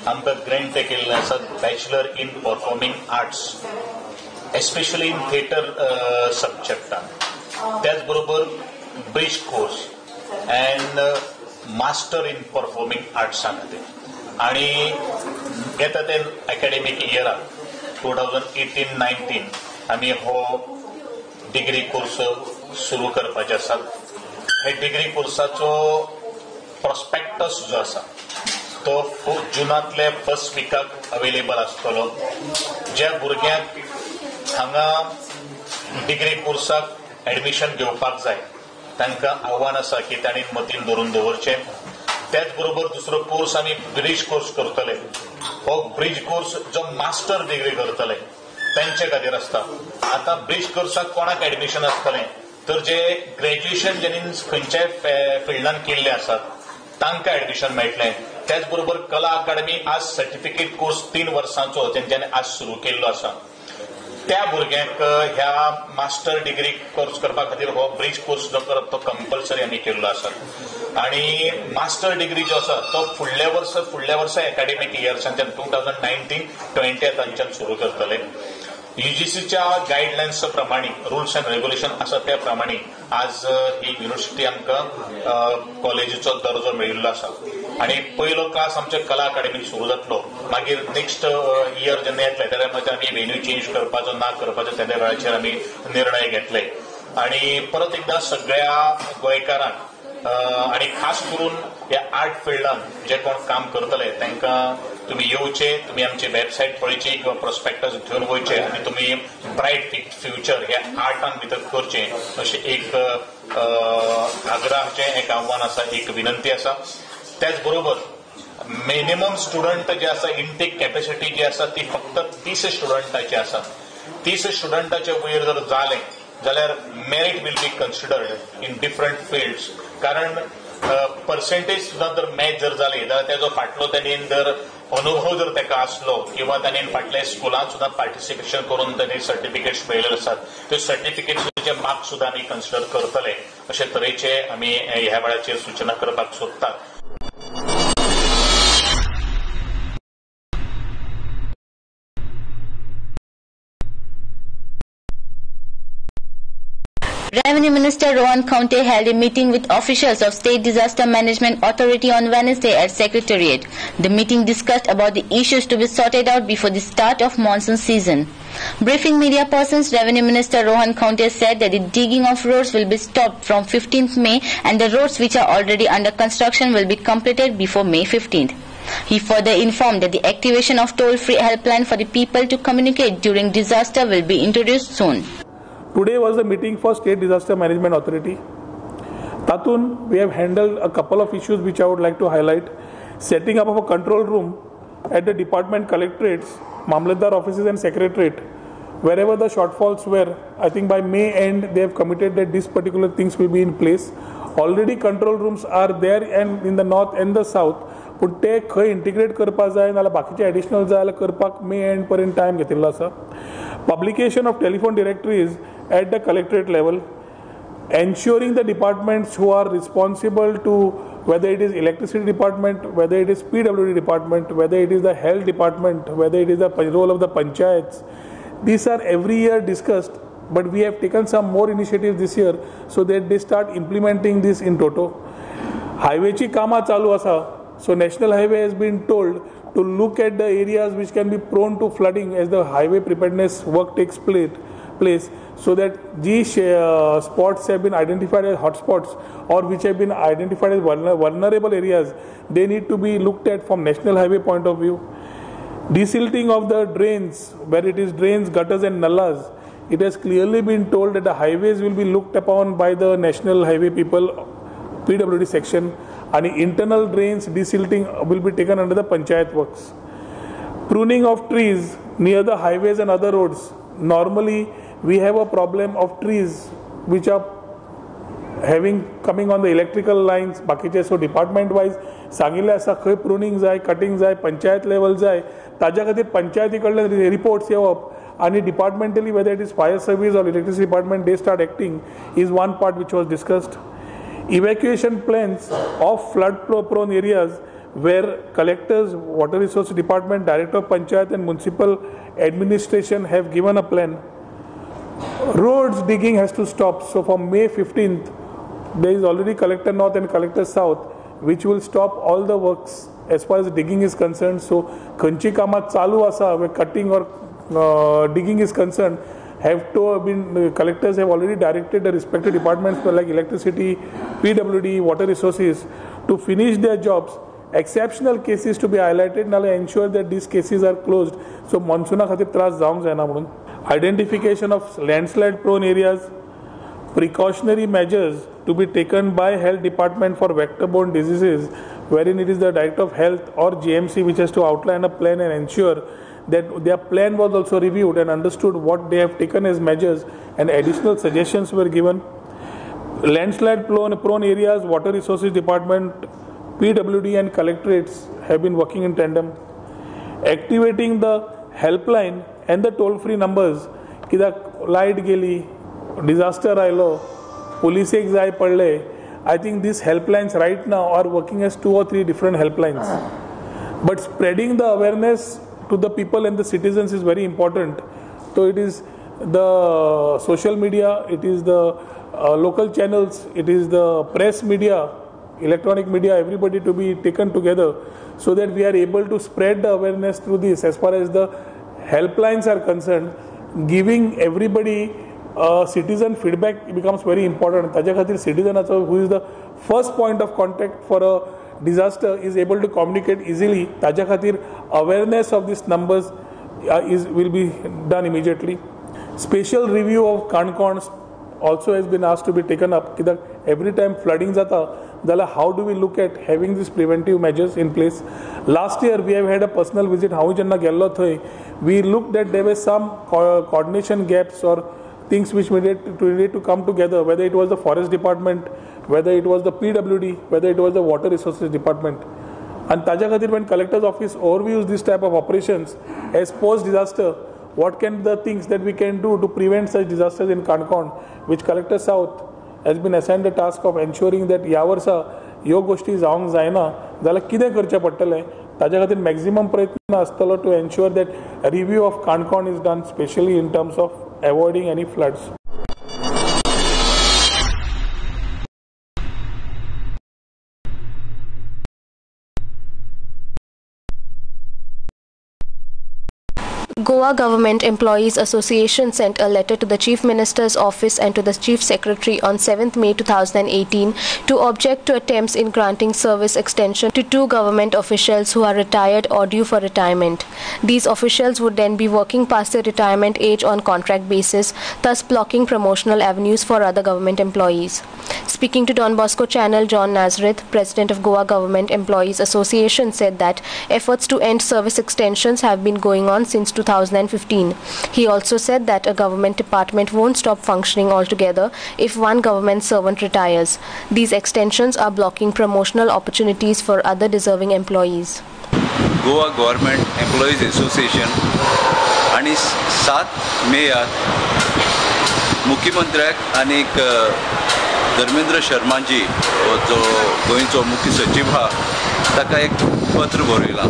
आमकां grant केल्लें आसा bachelor in performing arts, especially in theatre सबजेक्टान. त्याच बरोबर bridge course and master in performing आर्ट्सान ते. आनी येता ते अकॅडमीक इयराक 2018-19 आमी हो डिग्री कोर्स सुरू करपाचे आसात. हे डिग्री कोर्साचो प्रॉस्पेक्टस जो आसा तो 4th जुनांतले फर्स्ट विकाक अवेलेबल आसतलो. ज्या भुरग्यांक हांगा डिग्री कोर्साक एडमिशन घेवपाक जाय तांकां आव्हान आसा की तांणी मतीन धरून दवरचें. त्याच बरोबर दुसरो कोर्स आमी ब्रिज कोर्स करतले. हो ब्रिज कोर्स जो मास्टर डिग्री करतले तांचे खातीर आसता. आतां ब्रिज कोर्साक कोणाक एडमिशन आसतलें तर जे ग्रॅज्युएशन जेणी खंयच्याय फिल्डान केल्ले आसात तांकां एडमिशन मेळटलें. त्याच बरोबर कला अकादमी आज सर्टिफिकेट कोर्स 3 वर्सांचो तेंच्यांनी आज सुरू केल्लो आसा. त्या भुरग्यांक ह्या मास्टर डिग्री कोर्स करपा खातीर हो ब्रिज कोर्स जो करप तो कंपल्सरी आमी केल्लो आसा आणि मास्टर डिग्री जो आसा तो फुडल्या वर्सा एकाडेमिक इयर्सांच्यान 2019-20 तांच्यान सुरू करतले. UGCच्या गायडलायन्स प्रमाणे रुल्स अँड रेग्युलेशन आसा त्या प्रमाणे आज ही युनिव्हर्सिटी आमकां कॉलेजीचो दर्जो मेळिल्लो आसा आणि पयलो क्लास आमच्या कला अकादेमीक सुरू जातलो. मागीर नेक्स्ट इयर जेन्ना येतले त्या टायमाचेर आमी वेन्यू चेंज करपाचो ना करपाचो त्या वेळाचेर आमी निर्णय घेतले आणि परत एकदा सगळ्या गोंयकारांक आणि खास करून ह्या आर्ट फिल्डान जे कोण काम करतले तांकां तुम्ही येवचे, तुम्ही आमची वेबसायट पळोवची किंवा प्रोस्पेक्टस घेवन वयचे आणि तुम्ही ब्रायट फ्युचर हे आर्टान भितर करचे अशें एक आग्रहाचें एक आव्हान आसा, एक विनंती आसा. त्याच बरोबर मिनिमम स्टुडंट जे आसा इनटेक कॅपॅसिटी जी आसा ती फक्त 30 स्टुडंटाची आसा. 30 स्टुडंटाचे वयर जर जालें जाल्यार merit will be considered in different fields. कारण पर्सेंटेज सुद्धा जर मॅच जर जाली जाल्यार तेजो फाटलो तांणी जर अनुभव जर ताका आसलो किंवा तांणी फाटल्या स्कुलांत सुद्धा पार्टिसिपेशन करून तांणी सर्टिफिकेट्स मेळिल्ले आसात त्यो सर्टिफिकेट्सचे मार्क्स सुद्धा आमी कन्सिडर करतले अशे तरेचे आमी ह्या वेळाचेर सूचना करपाक सोदतात. Revenue Minister Rohan Khaunte held a meeting with officials of State Disaster Management Authority on Wednesday at Secretariat. The meeting discussed about the issues to be sorted out before the start of monsoon season. Briefing media persons, Revenue Minister Rohan Khaunte said that the digging of roads will be stopped from 15th May and the roads which are already under construction will be completed before May 15th. He further informed that the activation of toll-free helpline for the people to communicate during disaster will be introduced soon. Today was the meeting for State Disaster Management Authority. Tatun, we have handled a couple of issues which I would like to highlight. Setting up of a control room at the department collectorates, Mamlatdar offices and secretariat. Wherever the shortfalls were, I think by May end they have committed that these particular things will be in place. Already control rooms are there and in the north and the south. पण ते खंय integrate करपाक जाय नाल्यार बाकीचे additional जाय जाल्यार करपाक मे एंड पर्यंत टायम घेतिल्लो आसा. Publication of telephone directories at the collectorate level, ensuring the departments who are responsible to, whether it is electricity department, whether it is PWD department, whether it is the health department, whether it is the role of the panchayats, these are every year discussed, but we have taken some more initiatives this year so that they start implementing this in toto. Highway chi kama chalu asa, so National Highway has been told to look at the areas which can be prone to flooding as the highway preparedness work takes place, so that these spots have been identified as hotspots or which have been identified as vulnerable areas, they need to be looked at from National Highway point of view. Desilting of the drains, where it is drains, gutters and nallas, it has clearly been told that the highways will be looked upon by the National Highway people, PWD section, and internal drains desilting will be taken under the panchayat works. Pruning of trees near the highways and other roads. Normally we have a problem of trees which are coming on the electrical lines, bakiche, so department wise सांगिल्ले आसा खंय pruning जाय, cutting जाय, panchayat level जाय, ताज्या खातीर पंचायती कडल्यान reports येवप आणि departmentally, whether it is fire service or electricity department, they start acting is one part which was discussed. Evacuation plans of flood prone areas where collectors, water resource department, director of panchayat and municipal administration have given a plan. Roads digging has to stop. So from May 15th, there is already collector north and collector south, which will stop all the works as far as digging is concerned. So khanchi kama chalu asa, where cutting or digging is concerned, have to have been, collectors have already directed the respective departments like electricity, PWD, water resources to finish their jobs. Exceptional cases to be highlighted and ensure that these cases are closed. So monsoona khatir tras jaung jaina म्हणून. Identification of landslide prone areas, precautionary measures to be taken by health department for vector-borne diseases, wherein it is the director of health or GMC which has to outline a plan and ensure that their plan was also reviewed and understood what they have taken as measures and additional suggestions were given. Landslide prone areas, water resources department, PWD and collectorates have been working in tandem. Activating the helpline and the toll-free numbers कित्याक light गेली, disaster आयलो, पुलिसेक जाय पडले. I think these helplines right now are working as 2 or 3 different helplines. But spreading the awareness to the people and the citizens is very important. So it is the social media, it is the local channels, it is the press media, electronic media, everybody to be taken together so that we are able to spread the awareness through this. As far as the helplines are concerned, giving everybody citizen feedback becomes very important. ताज्या खातीर citizen who is the first point of contact for a disaster is able to communicate easily. ताज्या खातीर awareness of these numbers will be done immediately. Special review of Kankon also has been asked to be taken up. कित्याक every time flooding जाता जाल्यार how do we look at having these preventive measures in place? Last year we have had a personal visit. हांव जेन्ना गेल्लो थंय, we looked at there were some coordination gaps or things which needed to come together, whether it was the forest department, whether it was the PWD, whether it was the water resources department. And ताज्या खातीर when collector's office overviews this type of operations as post disaster, what can the things that we can do to prevent such disasters in Kankon, which Collector South has been assigned the task of ensuring that ह्या वर्सा ह्यो गोष्टी जावंक जायना जाल्यार कितें करचें पडटलें, ताज्या खातीर मॅक्झिमम प्रयत्न आसतलो to ensure that a review of Kankon is done, especially in terms of avoiding any floods. Goa Government Employees Association sent a letter to the Chief Minister's office and to the Chief Secretary on 7th May 2018 to object to attempts in granting service extension to 2 government officials who are retired or due for retirement. These officials would then be working past their retirement age on contract basis, thus blocking promotional avenues for other government employees. Speaking to Don Bosco channel, John Nazareth, President of Goa Government Employees Association, said that efforts to end service extensions have been going on since 2015. He also said that a government department won't stop functioning altogether if one government servant retires. These extensions are blocking promotional opportunities for other deserving employees. Goa Government Employees Association आणि 7 मेयाक मुख्यमंत्र्याक आणि धर्मेंद्र शर्माजी जो गोंयचो मुख्य सचिव हा ताका एक पत्र बरयलां.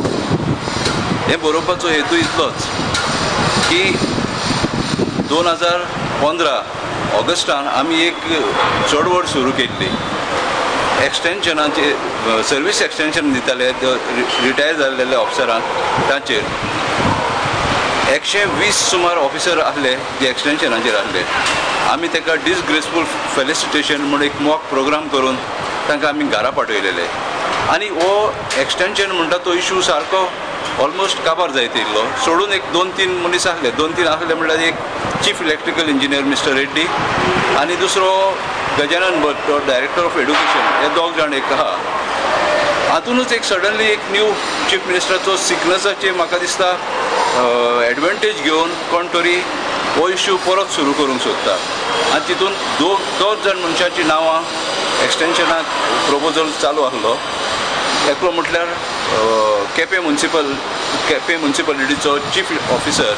हे बरोवपाचो हेतू इतलोच की 2015 ऑगस्टान आमी एक चळवळ सुरू केल्ली एक्सटेंशनाचे, सर्वीस एक्सटेंशन दिताले रिटायर जाल्लेले ऑफिसरांक. ताचेर 120 सुमार ऑफिसर आहले जे एक्सटेंशनाचेर आहले. आमी ताका डिसग्रेसफूल फेलिसिटेशन म्हणून एक मॉक प्रोग्राम करून तांकां आमी घरा पाठयलेले. आनी हो एक्सटेंशन म्हणटा तो इशू सारको ऑलमोस्ट काबार जायत येयल्लो. सोडून एक 2-3 मनीस आहले. 2-3 आहले म्हणल्यार एक chief electrical engineer mister Reddy आनी दुसरो गजानन भट डायरेक्टर ऑफ एड्युकेशन. हे 2 जाण एक आहा. हातूनच एक सडनली एक न्यू चीफ मिनिस्टराचो सिकनसाचे म्हाका दिसता एडवांटेज घेवन कोण तरी हो इश्यू परत सुरू करूंक सोदता. आनी तितून 2 जाण मनशांची नांवां एक्सटेंशनाक प्रोपोजल चालू आहलो. एकलो म्हटल्यार केपें म्युनिसिपालिटीचो चीफ ऑफिसर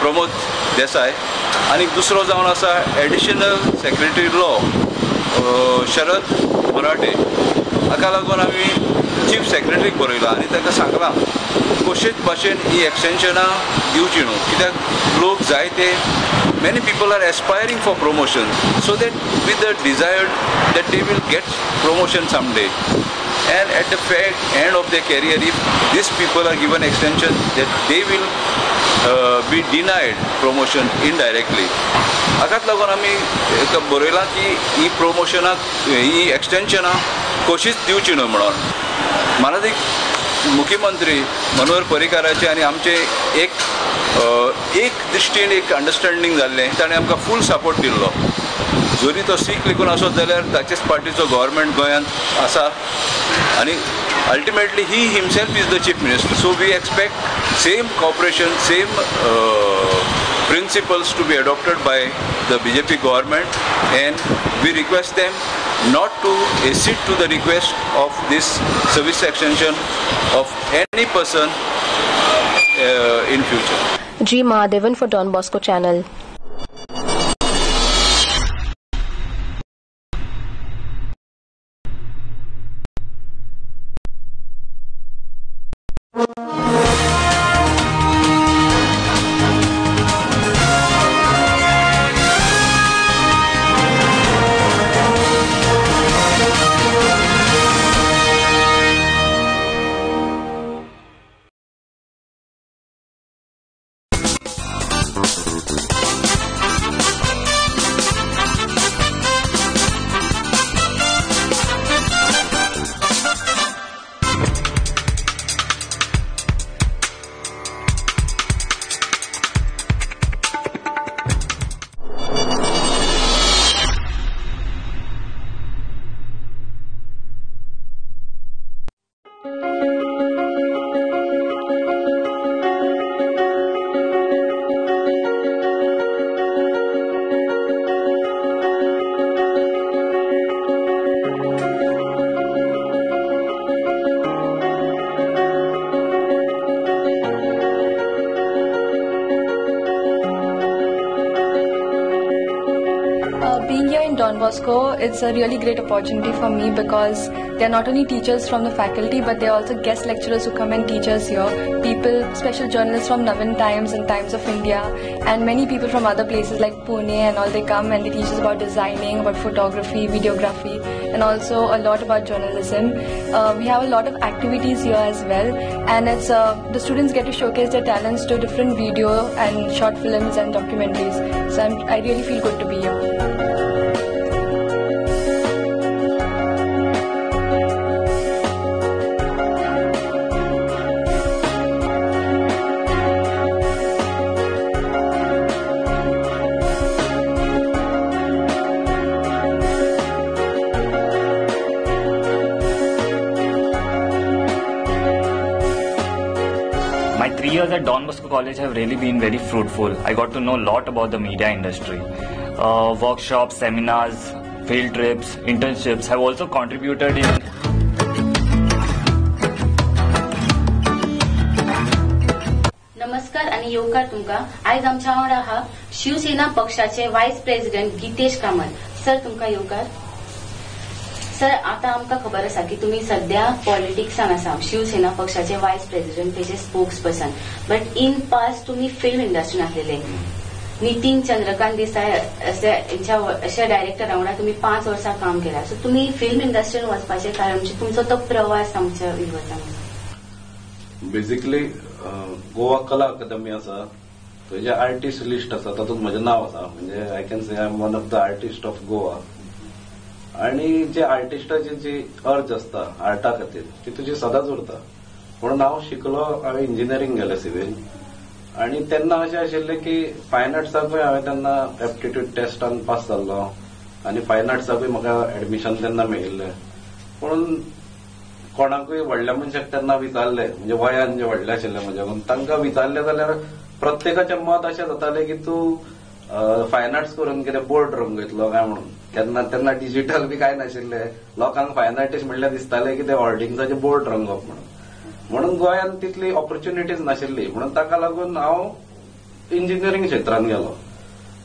प्रमोद देसाय आनी दुसरो जावन आसा एडिशनल सेक्रेटरी लॉ शरद मराठे. हाका लागून आमी चीफ सेक्रेटरीक बरयलां आनी ताका सांगलां कशेच भाशेन ही एक्सटेंशनां दिवची न्हू, कित्याक लोक जायते many people are aspiring for promotion so that with the desired that they will get promotion someday, and at the end of their career if these people are given extension that they will be denied promotion indirectly. हाकाच लागून आमी बरयलां की ही प्रोमोशनाक ही एक्सटेंशनां कशीच दिवची न्हू म्हणून. माननीय मुख्यमंत्री मनोहर पर्रीकाराचे आनी आमचे एक दृश्टीन एक अंडरस्टँडींग जाल्लें. ताणें आमकां फूल सपोर्ट दिल्लो. जरी तो सीख लेखून आसत जाल्यार ताचेच पार्टीचो गव्हर्मेंट गोंयांत आसा आनी ultimately he himself is the chief minister. So we expect same cooperation, same principles to be adopted by the BJP government, and we request them not to accede to the request of this service extension of any person in future. G. Mahadevan for Don Bosco channel. Being here in Don Bosco, it's a really great opportunity for me because they're not only teachers from the faculty, but they're also guest lecturers who come and teach us here. People, special journalists from Navin Times and Times of India, and many people from other places like Pune and all, they come and they teach us about designing, about photography, videography, and also a lot about journalism. We have a lot of activities here as well, and it's the students get to showcase their talents to different video and short films and documentaries. So I really feel good to be here. My 3 years at Don Bosco College have really been very fruitful. I got to know a lot about the media industry. Workshops, seminars, field trips, internships have also contributed in नमस्कार आणि येवकार तुमका. आज आमच्या वांगडा आहा शिवसेना पक्षाचे vice president Geetesh Kamat. Sir तुमका येवकार. सर आता आमका खबर आसा की तुम्ही सध्या पॉलिटिक्सान आसा, शिवसेना पक्षाचे व्हाईस प्रेसिडेंट तेचे spokes person, but in past तुम्ही फिल्म इंडस्ट्रीन आसलेले. नितीन चंद्रकांत देसाई अशा डायरेक्टरा वांगडा तुम्ही 5 वर्सां काम केला. सो तुम्ही फिल्म इंडस्ट्रीन वचपाचे कारण म्हणजे तुमचो तो प्रवास आमच्या विरोधान. बेसिकली गोवा कला अकादमी आसा, थंय जे आर्टिस्ट लिस्ट आसा तातूंत म्हजें नांव आसा. म्हणजे I can say I am one of the artist of Goa. आणि जे आर्टिस्टाची जी अर्ज असता आर्टा खातीर ती तुजी सदांच उरता. म्हणून हांव शिकलो, हांवें इंजिनियरींग केलें सिव्हिल. आणि तेन्ना अशें आशिल्लें की फायन आर्ट्साकूय हांवें तेन्ना एप्टिट्यूड टेस्टान पास जाल्लो आनी फायन आर्ट्साकूय म्हाका एडमिशन तेन्ना मेळिल्लें. म्हणून कोणाकूय व्हडल्या मनशाक तेन्ना विचारलें, म्हणजे वयान जे व्हडले आशिल्ले म्हज्याकून, तांकां विचारलें जाल्यार प्रत्येकाचें मत अशें जातालें की तूं फायन आर्ट्स करून कितें बोर्ड रंगयतलो काय म्हणून. तेन्ना डिजिटल बी काय नाशिल्लें. लोकांक फायन आर्टिस्ट म्हणल्यार दिसतालें की ते होर्डिंग्साचे बोर्ड रंगप म्हणून गोंयांत तितली ऑपॉर्च्युनिटीज नाशिल्ली. म्हणून ताका लागून हांव इंजिनियरींग क्षेत्रांत गेलो.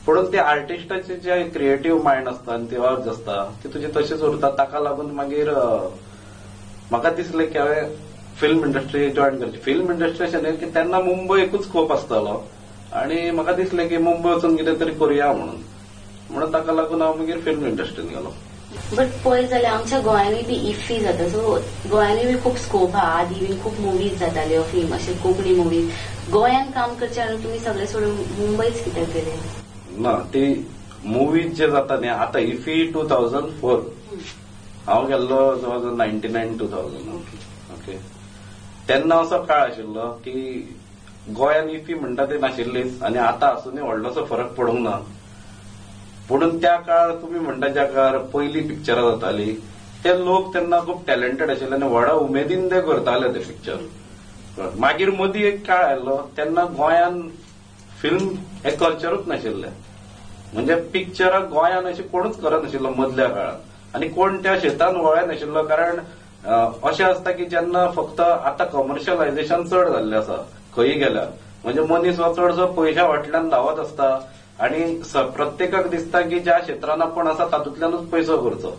पूण ते आर्टिस्टाचे जे क्रिएटीव मायंड आसता आनी ती अर्ज आसता ती तुजी तशीच उरता. ताका लागून मागीर म्हाका दिसलें की हांवें फिल्म इंडस्ट्री जॉयन करची. फिल्म इंडस्ट्री अशें न्ही की तेन्ना मुंबयकूच स्कोप आसतालो आनी म्हाका दिसलें की मुंबय वचून कितें तरी करुया म्हणून ताका लागून हांव मागीर फिल्म इंडस्ट्रीन गेलो. बट पळयत जाल्यार आमच्या गोंयांनी बी इफ्फी जाता. सो गोंयांनी बी खूप स्कोप आहा. आदी बी खूप मुवीज जाताल्यो, फिल्म अशे कोंकणी मुवीज. गोंयान काम करचे आनी तुमी सगळे सोडून मुंबयच कित्याक गेले? ना, ती मुवीज जे जाता न्ही आतां इफ्फी 2004 हांव गेल्लो 99-2000. ओके. तेन्ना असो काळ आशिल्लो की गोंयान इफ्फी म्हणटा ती नाशिल्लीच आनी आतां आसूनय व्हडलोसो फरक पडूंक ना. म्हणून त्या काळार तुमी म्हणटा ज्या काळार पयली पिक्चरां जाताली ते लोक तेन्ना खूब टॅलेंटेड आशिल्ले आनी व्हडा उमेदीन ते करताले ते पिक्चर. मागीर मदीं एक काळ आयलो तेन्ना गोंयान फिल्म हे कल्चरूच नाशिल्लें. म्हणजे पिक्चरां गोंयान अशी कोणूच करनाशिल्लो मदल्या काळात आनी कोण त्या शेतान वळय नाशिल्लो. कारण अशें आसता की जेन्ना फक्त आतां कमर्शियलायझेशन चड जाल्लें आसा खंयी गेल्यार म्हणजे मनीस हो चडसो पयशा फाटल्यान धांवत आसता आनी प्रत्येकाक दिसता की ज्या क्षेत्रान आपण आसा तातूंतल्यानूच पयसो करचो.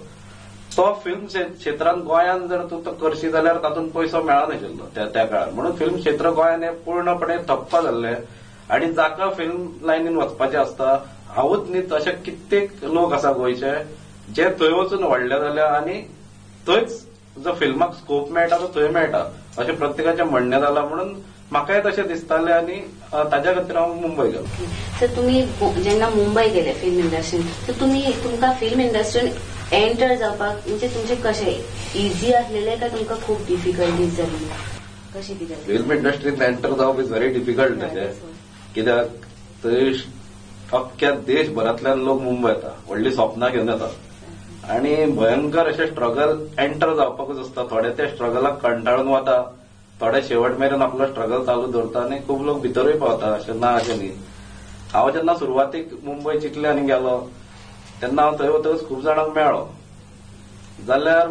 तो फिल्म क्षेत्रांत गोंयांत जर तूं तो करशी जाल्यार तातूंत पयसो मेळनाशिल्लो त्या काळार. म्हणून फिल्म क्षेत्र गोंयांत हें पूर्णपणे ठप्प जाल्लें आनी जाका फिल्म लायनीन वचपाचें आसता हांवूच न्ही अशे कित्येक लोक आसा गोंयचे जे थंय वचून व्हडले जाल्या आनी थंयच जो फिल्माक स्कोप मेळटा तो थंय मेळटा अशें प्रत्येकाचें म्हणणें जालां. म्हणून म्हाकाय तशें दिसतालें आनी ताज्या खातीर हांव मुंबय गेलो. सर तुमी जेन्ना मुंबय गेले फिल्म इंडस्ट्रीन तर तुमकां फिल्म इंडस्ट्रीन एंटर जावपाक म्हणजे तुमचें कशें इझी आसलेलें काय तुमकां खूब डिफिकल्टीज जाली कशें कितें? फिल्म इंडस्ट्रींत एंटर जावप इज व्हेरी डिफिकल्ट तशें कित्याक थंय अख्ख्या देशभरांतल्यान लोक मुंबय येता व्हडली स्वप्नां घेवन येता आनी भयंकर अशें स्ट्रगल एंटर जावपाकूच आसता. थोडे ते स्ट्रगलाक कंटाळून वता, थोडे शेवट मेरेन आपलो स्ट्रगल चालू दवरता आनी खूब लोक भितरूय पावता अशें ना अशें न्ही. हांव जेन्ना सुरवातीक मुंबय चिंतलें आनी गेलो तेन्ना हांव थंय वतकच खूब जाणांक मेळ्ळो जाल्यार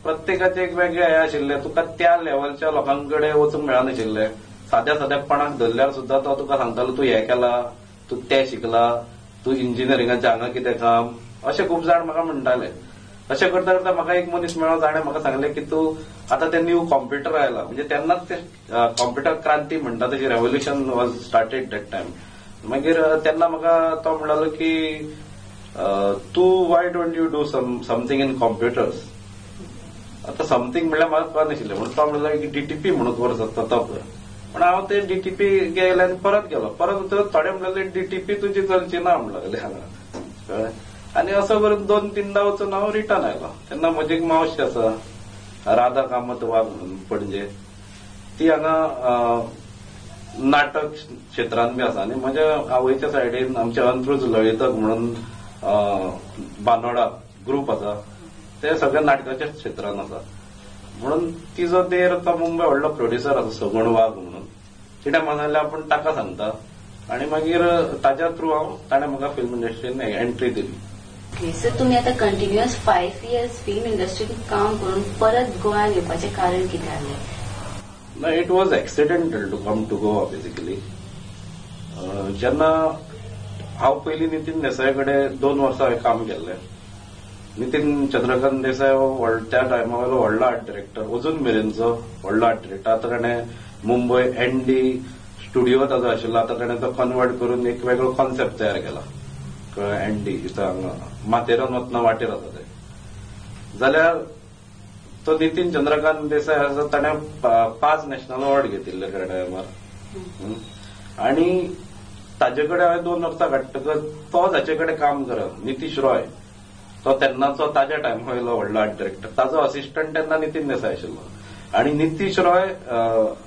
प्रत्येकाचें एक वेगळें हें आशिल्लें. तुका त्या लेवलच्या लोकांकडे वचूंक मेळनाशिल्लें. साद्या साद्यापणाक धरल्यार सुद्दां तो तुका सांगतालो तूं हें केलां, तूं तें शिकला, तूं इंजिनियरिंगाचें हांगा कितें काम, अशें खूब जाण म्हाका म्हणटाले. अशें करता करता म्हाका एक मनीस मेळ्ळो जाणें म्हाका सांगलें की तूं आतां तें न्यू कॉम्प्युटर आयला म्हणजे तेन्नाच ते कॉम्प्युटर क्रांती म्हणटा तशी revolution was started that time. मागीर तेन्ना म्हाका तो म्हणटालो की तूं why don't you do something in computers. आतां समथींग म्हणल्यार म्हाका कळनाशिल्लें म्हणून तो म्हणलो की डीटीपी म्हणून कोर्स आसता तो पळय. पण हांव ते डीटीपी गेले आनी परत गेलो. परत थोडे म्हणलें डीटीपी तुजी चलची ना म्हणून लागले हांगा कळ्ळें. आनी असो करून 2-3दा वचून हांव रिटर्न आयलो. तेन्ना म्हजी एक मावशी आसा राधा कामत वाघ म्हणून पणजे, ती हांगा नाटक क्षेत्रांत बी आसा आनी म्हज्या आवयच्या सायडीन आमचे अंत्रुज लळितक म्हणून बानोडा ग्रुप आसा ते सगळे नाटकाच्या क्षेत्रांत आसा. म्हणून तिजो देर तो मुंबय व्हडलो प्रोड्युसर आसा सगुण वाघ म्हणून. तिणें म्हणलें आपण ताका सांगता आनी मागीर ताच्या थ्रू हांव ताणें म्हाका फिल्म इंडस्ट्रीन एंट्री दिली. सर तुमी आतां कंटिन्युअस 5 years फिल्म इंडस्ट्रीन काम करून परत गोंयांत येवपाचें कारण कितें आसलें? No, it was accidental to come to Goa basically. जेन्ना हांव पयलीं नितीन देसाय कडेन 2 वर्सां हांवें काम केल्लें. नितीन चंद्रकांत देसाय हो त्या टायमा वयलो व्हडलो आर्ट डायरेक्टर, अजून मेरेनचो व्हडलो आर्ट डायरेक्टर. आतां ताणें मुंबय एनडी स्टुडिओ ताजो आशिल्लो, आतां ताणें तो कन्वर्ट करून एक वेगळो कॉन्सेप्ट तयार केला एनडी हांगा माथेरान वतना वाटेर आसा ते. जाल्यार तो नितीन चंद्रकांत देसाय आसा ताणें 5 नॅशनल अवॉर्ड घेतिल्ले त्या टायमार आनी ताजे कडेन हांवें 2 वर्सां काडटकच तो जाचे कडेन काम करप नितीश रॉय तो तेन्नाचो ताज्या टायमा वयलो व्हडलो आर्ट डायरेक्टर, ताजो असिस्टंट तेन्ना नितीन देसाय आशिल्लो. आनी नितीश रॉय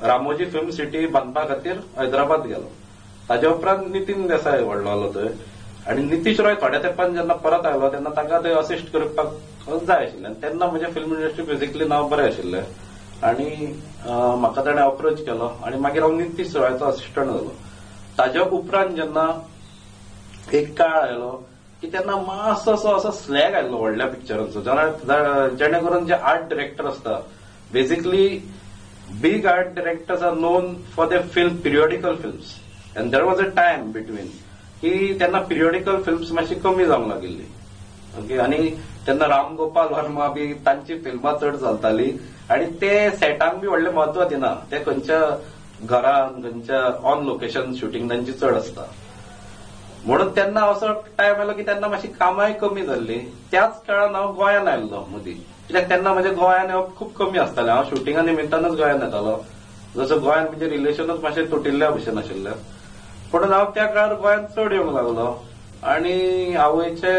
रामोजी फिल्म सिटी बांदपा खातीर हैदराबाद गेलो. ताज्या उपरांत नितीन देसाय व्हडलो आलो थंय. आनी नितीश रॉय थोड्या तेंपान जेन्ना परत आयलो तेन्ना ताका थंय असिस्ट करपाक जाय आशिल्लें. तेन्ना म्हजें फिल्म इंडस्ट्री बेसिकली नांव बरें आशिल्लें आनी म्हाका ताणें अप्रोच केलो आनी मागीर हांव नितीश रॉयचो असिस्टंट जालो. ताज्या उपरांत जेन्ना एक काळ आयलो की तेन्ना मातसो असो स्लॅग आयल्लो व्हडल्या पिक्चरांचो, जेणे करून जे आर्ट डायरेक्टर आसता basically big art directors are known for their periodical films and there was a time between की तेन्ना पिरियडिकल फिल्म्स मातशी कमी जावंक लागिल्ली. ओके. आनी तेन्ना राम गोपाल वर्मा बी तांची फिल्मां चड चलताली आनी ते सेटांक बी व्हडलें म्हत्व दिना. ते खंयच्या घरान खंयच्या ऑन लोकेशन शुटींग तांची चड आसता. म्हणून तेन्ना असो टायम आयलो की तेन्ना मातशी कामाय कमी जाल्ली. त्याच काळान हांव गोंयान आयल्लो मदीं, कित्याक तेन्ना म्हजें गोंयान येवप खूब कमी आसतालें. हांव शुटिंगा निमित्तानूच गोंयान येतालो. जसो गोंयान म्हणजे रिलेशनूच मातशें तुटिल्ल्या भशेन आशिल्लें. म्हणून हांव त्या काळार गोंयांत चड येवंक लागलो आनी आवयचे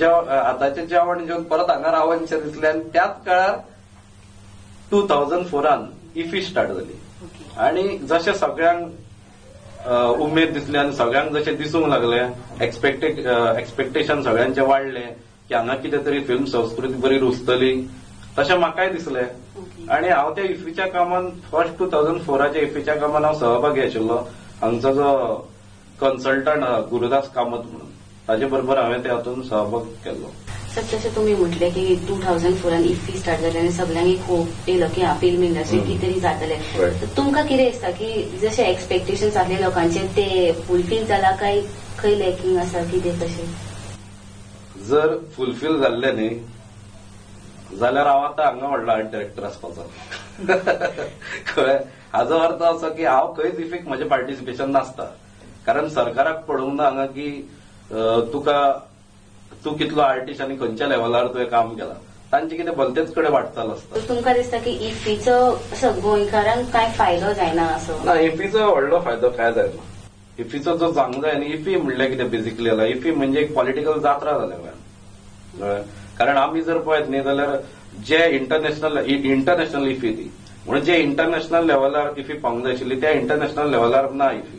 आतांचें जेवण जेवन परत हांगा रावनशें दिसलें. आनी त्याच काळार 2004 इफी स्टार्ट जाली आनी जशें सगळ्यांक उमेद दिसली आनी सगळ्यांक जशें दिसूंक लागलें एक्सपेक्टेशन सगळ्यांचें वाडलें की हांगा कितें तरी फिल्म संस्कृती बरी रुजतली तशें म्हाकाय दिसलें. आनी हांव त्या इफीच्या कामान फर्स्ट 2004 इफीच्या कामान हांव सहभागी आशिल्लो. हांगचो जो कन्सल्टंट गुरुदास कामत म्हणून ताजे बरोबर हांवें ते हातूंत सहभाग केल्लो. सर जशें तुमी म्हटलें की 2004 इफ्फी स्टार्ट जालें आनी सगळ्यांक एक होप येयलो की फिल्म इंडस्ट्री कितें तरी जातलें. तुमकां कितें दिसता की जशे एक्सपेक्टेशन्स आसले लोकांचे ते फुलफील जाला काय खंय लॅकिंग आसा कितें कशें? जर फुलफील जाल्ले न्ही जाल्यार हांव आतां हांगा व्हडलो आर्ट डायरेक्टर आसपाचो. कळ्ळें? हाजो अर्थ असो की हांव खंयच इफेक्ट म्हजें पार्टिसिपेशन नासता. कारण सरकाराक पडूंक ना हांगा की तूं कितलो आर्टिस्ट आनी खंयच्या लेवलार तुवें काम केलां. तांचे कितें भलतेच कडेन वाटचाल आसता. तुमकां दिसता की इफ्फीचो असो गोंयकारांक काय फायदो जायना असो? ना, इफ्फीचो व्हडलो फायदो काय जायना. इफ्फीचो जो जावंक जाय न्ही, इफ्फी म्हणल्यार कितें बेसिकली जाला, इफ्फी म्हणजे एक पॉलिटिकल जात्रा जाल्या गोंयांत. कारण आमी जर पळयत न्ही जाल्यार जे इंटरनॅशनल इफ्फी ती म्हणून जे इंटरनॅशनल लेवलार इफ्फी पावंक जाय आशिल्ली त्या इंटरनॅशनल लेवलार ना इफ्फी.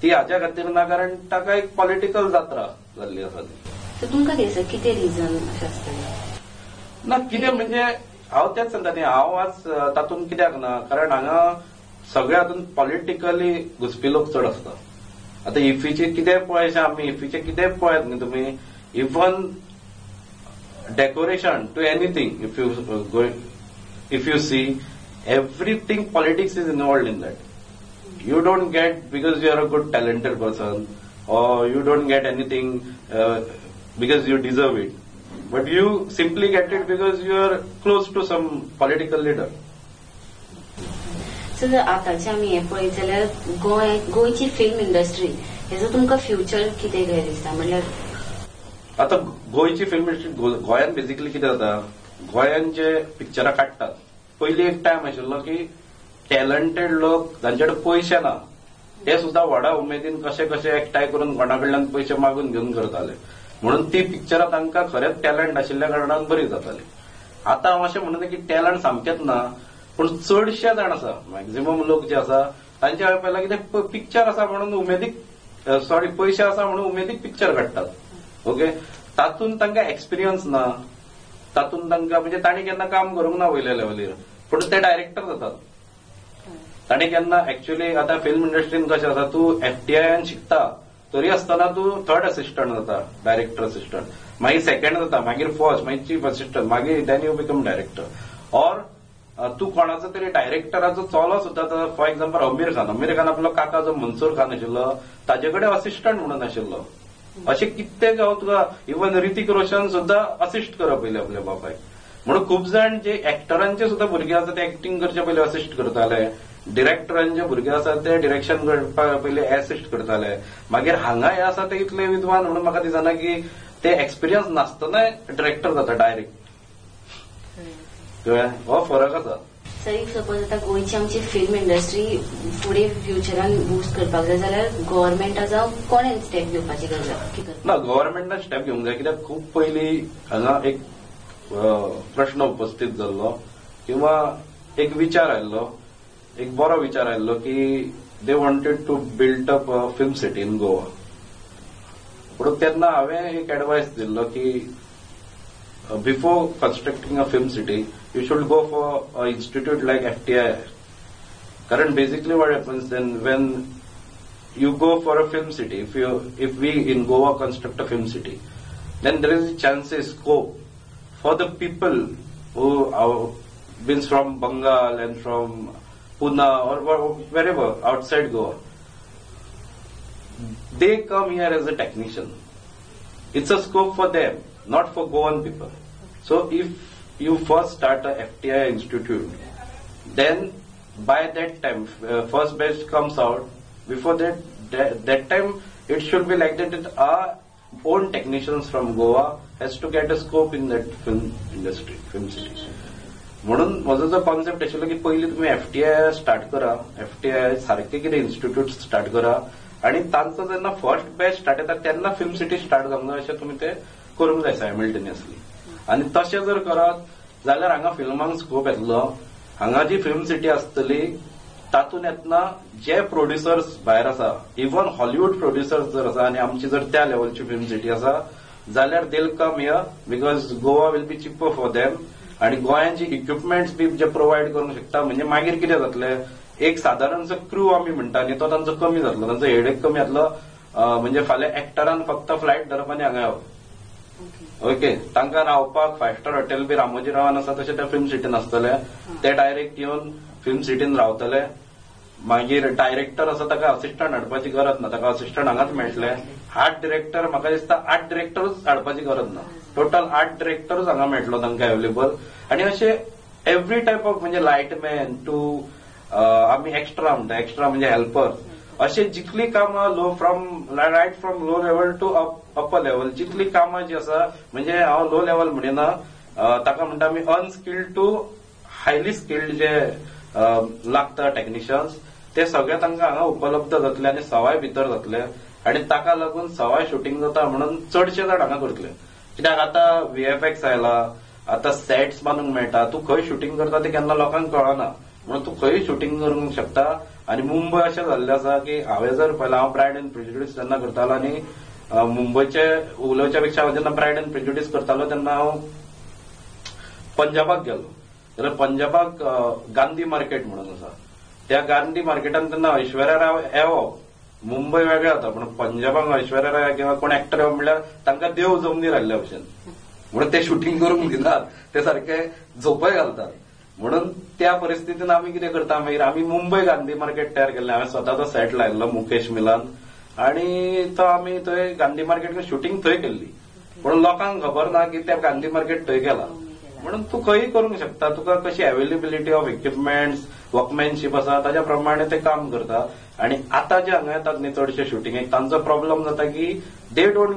ती हाच्या खातीर ना कारण ताका एक पॉलिटिकल जात्रा जाल्ली आसा ती. तुमकां कितें रिजन अशें आसतलें? ना कितें म्हणजे हांव तेच सांगता न्ही, हांव आज तातूंत कित्याक ना कारण हांगा सगळे हातूंत पॉलिटिकली घुसपी लोक चड आसता. आतां इफ्फीचे कितें पळयशें आमी इफ्फीचे कितें पळयत न्ही तुमी, even decoration to anything if you see everything politics is involved in that. You don't get because you are a good talented person or you don't get anything because you deserve it, but you simply get it because you are close to some political leader. So जर आतांचे आमी हे पळयत जाल्यार गोंयची film industry हेजो तुमकां future कितें काय दिसता? म्हणल्यार आता गोंयची फिल्म इंडस्ट्री गोंयांत बेसिकली कितें जाता, गोंयांत जे पिक्चरां काडटात पयलीं एक टायम आशिल्लो की टॅलंटेड लोक जांचे कडेन पयशे ना ते सुद्दां व्हडा उमेदीन कशे कशे एकठांय करून कोणा कडल्यान पयशे मागून घेवन करताले. म्हणून ती पिक्चरां तांकां खरेंच टॅलंट आशिल्ल्या कारणान बरी जाताली. आतां हांव अशें म्हणना की टॅलंट सामकेंच ना, पूण चडशे जाण आसा मॅक्झिमम लोक जे आसा तांचे हांवें पळयलां कितें पिक्चर आसा म्हणून उमेदीक पयशे आसा म्हणून उमेदीक पिक्चर काडटात. ओके, तातूंत तांकां एक्सपिरियन्स ना, तातूंत तांकां म्हणजे तांणी केन्ना काम करूंक ना वयल्या लेवलीर, पूण ते डायरेक्टर जातात. तांणी केन्ना एक्चुअली आतां फिल्म इंडस्ट्रीन कशें आसा, तूं एफटीआयन शिकता तरी आसतना तूं थर्ड असिस्टंट जाता, डायरेक्टर असिस्टंट, मागीर सेकंड जाता, मागीर फर्स्ट, मागीर चीफ असिस्टंट, मागीर then you become director. Or तूं कोणाचो तरी डायरेक्टराचो चलो सुद्दां, फॉर एक्झाम्पल आमीर खान आपलो काका जो मनसूर खान आशिल्लो ताजे कडेन असिस्टंट म्हणून आशिल्लो. अशें कित्येक हांव तुका इवन ऋतिक रोशन सुद्दां असिस्ट करप पयलीं आपल्या बापायक. म्हणून खूब जाण जे एक्टरांचे सुद्दां भुरगे आसा ते एक्टिंग करचे पयलीं असिस्ट करताले, डिरेक्टरांचे भुरगे आसा ते डिरेक्शन करपाक पयलीं असिस्ट करताले. मागीर हांगा हे आसा ते इतले विद्वान म्हणून म्हाका दिसना की ते एक्सपिरियन्स नासतना डिरेक्टर जाता डायरेक्ट. हो फरक आसा. सर इफ सपोज आतां गोंयची आमची फिल्म इंडस्ट्री फुडें फ्युचरान बूस्ट करपाक जाय जाल्यार गव्हर्मेंटाचो कोणें स्टेप घेवपाची गरज आसा? ना, गव्हर्मेंटान स्टेप घेवंक जाय, कित्याक खूब पयलीं हांगा एक प्रश्न उपस्थित जाल्लो किंवा एक विचार आयिल्लो, एक बरो विचार आयिल्लो की they wanted to build up a film city in Goa. पूण तेन्ना हांवें एक एडवायस दिल्लो की before constructing a film city you should go for an institute like FTI. Current basically what happens then when you go for a film city, if we in Goa construct a film city, then there is a chances scope for the people who been from Bengal and from Pune or wherever outside Goa. They come here as a technician. It's a scope for them, not for Goan people. So if you first start a FTI institute, then by that time first batch comes out. Before that time it should be like that our own technicians from Goa has to get a scope in that film industry, film city. म्हणून म्हजो जो concept आशिल्लो की पयलीं तुमी FTI start करा, FTI सारके कितें इन्स्टिट्यूट स्टार्ट करा आनी तांचो जेन्ना फर्स्ट बॅच स्टार्ट येता तेन्ना फिल्म सिटी स्टार्ट जावंक जाय अशें तुमी ते करूंक जाय सायमल्टेनियसली. आनी तशें जर करत जाल्यार हांगा फिल्मांक स्कोप येतलो. हांगा जी फिल्म सिटी आसतली तातूंत येतना जे प्रोड्युसर्स भायर आसा, इवन हॉलिवूड प्रोड्युसर्स जर आसा आनी आमची जर त्या लेवलची फिल्म सिटी आसा जाल्यार they will come here because Goa will be cheaper for them. आनी गोंयांत जी इक्विपमेंट्स बी जे प्रोवायड करूंक शकता म्हणजे मागीर कितें जातलें, एक सादारणसो क्रू आमी म्हणटा न्ही तो तांचो कमी जातलो, तांचो हेडेक कमी जातलो. म्हणजे फाल्यां एक्टरान फक्त फ्लायट धरप आनी हांगा येवप. ओके, तांकां रावपाक 5 स्टार हॉटेल बी रामोजीरावान आसा तशें त्या फिल्म सिटीन आसतले. ते डायरेक्ट येवन फिल्म सिटीन रावतले. मागीर डायरेक्टर आसा ताका असिस्टंट हाडपाची गरज ना, ताका असिस्टंट हांगाच मेळटले. आर्ट डिरेक्टर म्हाका दिसता आर्ट डिरेक्टरूच हाडपाची गरज ना, टोटल आर्ट डिरेक्टरूच हांगा मेळटलो तांकां अवेलेबल. आनी अशे एवरी टायप ऑफ म्हणजे लायटमॅन टू आमी एक्स्ट्रा म्हणटा, एक्स्ट्रा म्हणजे हेल्पर, अशे जितली कामां right from low level to upper level जितली कामां जी आसा, म्हणजे हांव लो लेवल म्हणिना, ताका म्हणटा आमी अनस्किल्ड टू हायली स्किल्ड जे लागता टेक्निशियन्स, ते सगळे तांकां हांगा उपलब्ध जातले आनी सवाय भितर जातले. आनी ताका लागून सवाय शूटिंग जाता म्हणून चडशे जाण हांगा करतले. कित्याक आतां VFX आयला, आतां सेट्स बांदूंक मेळटा, तूं खंय शूटिंग करता ते केन्ना लोकांक कळना, म्हणून तूं खंय शूटिंग करूंक शकता. आनी मुंबय अशें जाल्लें आसा की हांवें जर पयला हांव प्रायड अँड प्रेजुडिस जेन्ना करतालो आनी मुंबयचे उलोवच्या पेक्षा जेन्ना प्रायड अँड प्रेजुडिस करतालो तेन्ना हांव पंजाबाक गेलो. जाल्यार पंजाबाक गांधी मार्केट म्हणून आसा, त्या गांधी मार्केटान तेन्ना ऐश्वर्या राय येवप, मुंबय वेगळें जाता पण पंजाबाक ऐश्वर्या राय किंवा कोण एक्टर येवप म्हणल्यार तांकां देव जमनीर हाडल्या भशेन, म्हणून ते शूटिंग करूंक दिनात, ते सारखे झोपय घालतात. म्हणून त्या परिस्थितीन आमी कितें करता, मागीर आमी मुंबय गांधी मार्केट तयार केल्लें. हांवें स्वताचो सेट लायल्लो मुकेश मिलान, आनी तो आमी थंय गांधी मार्केट शूटिंग थंय केल्ली. पूण लोकांक खबर ना की त्या गांधी मार्केट थंय केला. म्हणून तूं खंय करूंक शकता, तुका कशी अवेलेबिलिटी ऑफ इक्विपमेंट्स, वर्कमॅनशीप आसा ताच्या प्रमाणे ते काम करता. आनी आतां जे हांगा येतात न्ही चडशे शूटिंगेक, तांचो प्रॉब्लम जाता की दे डोंट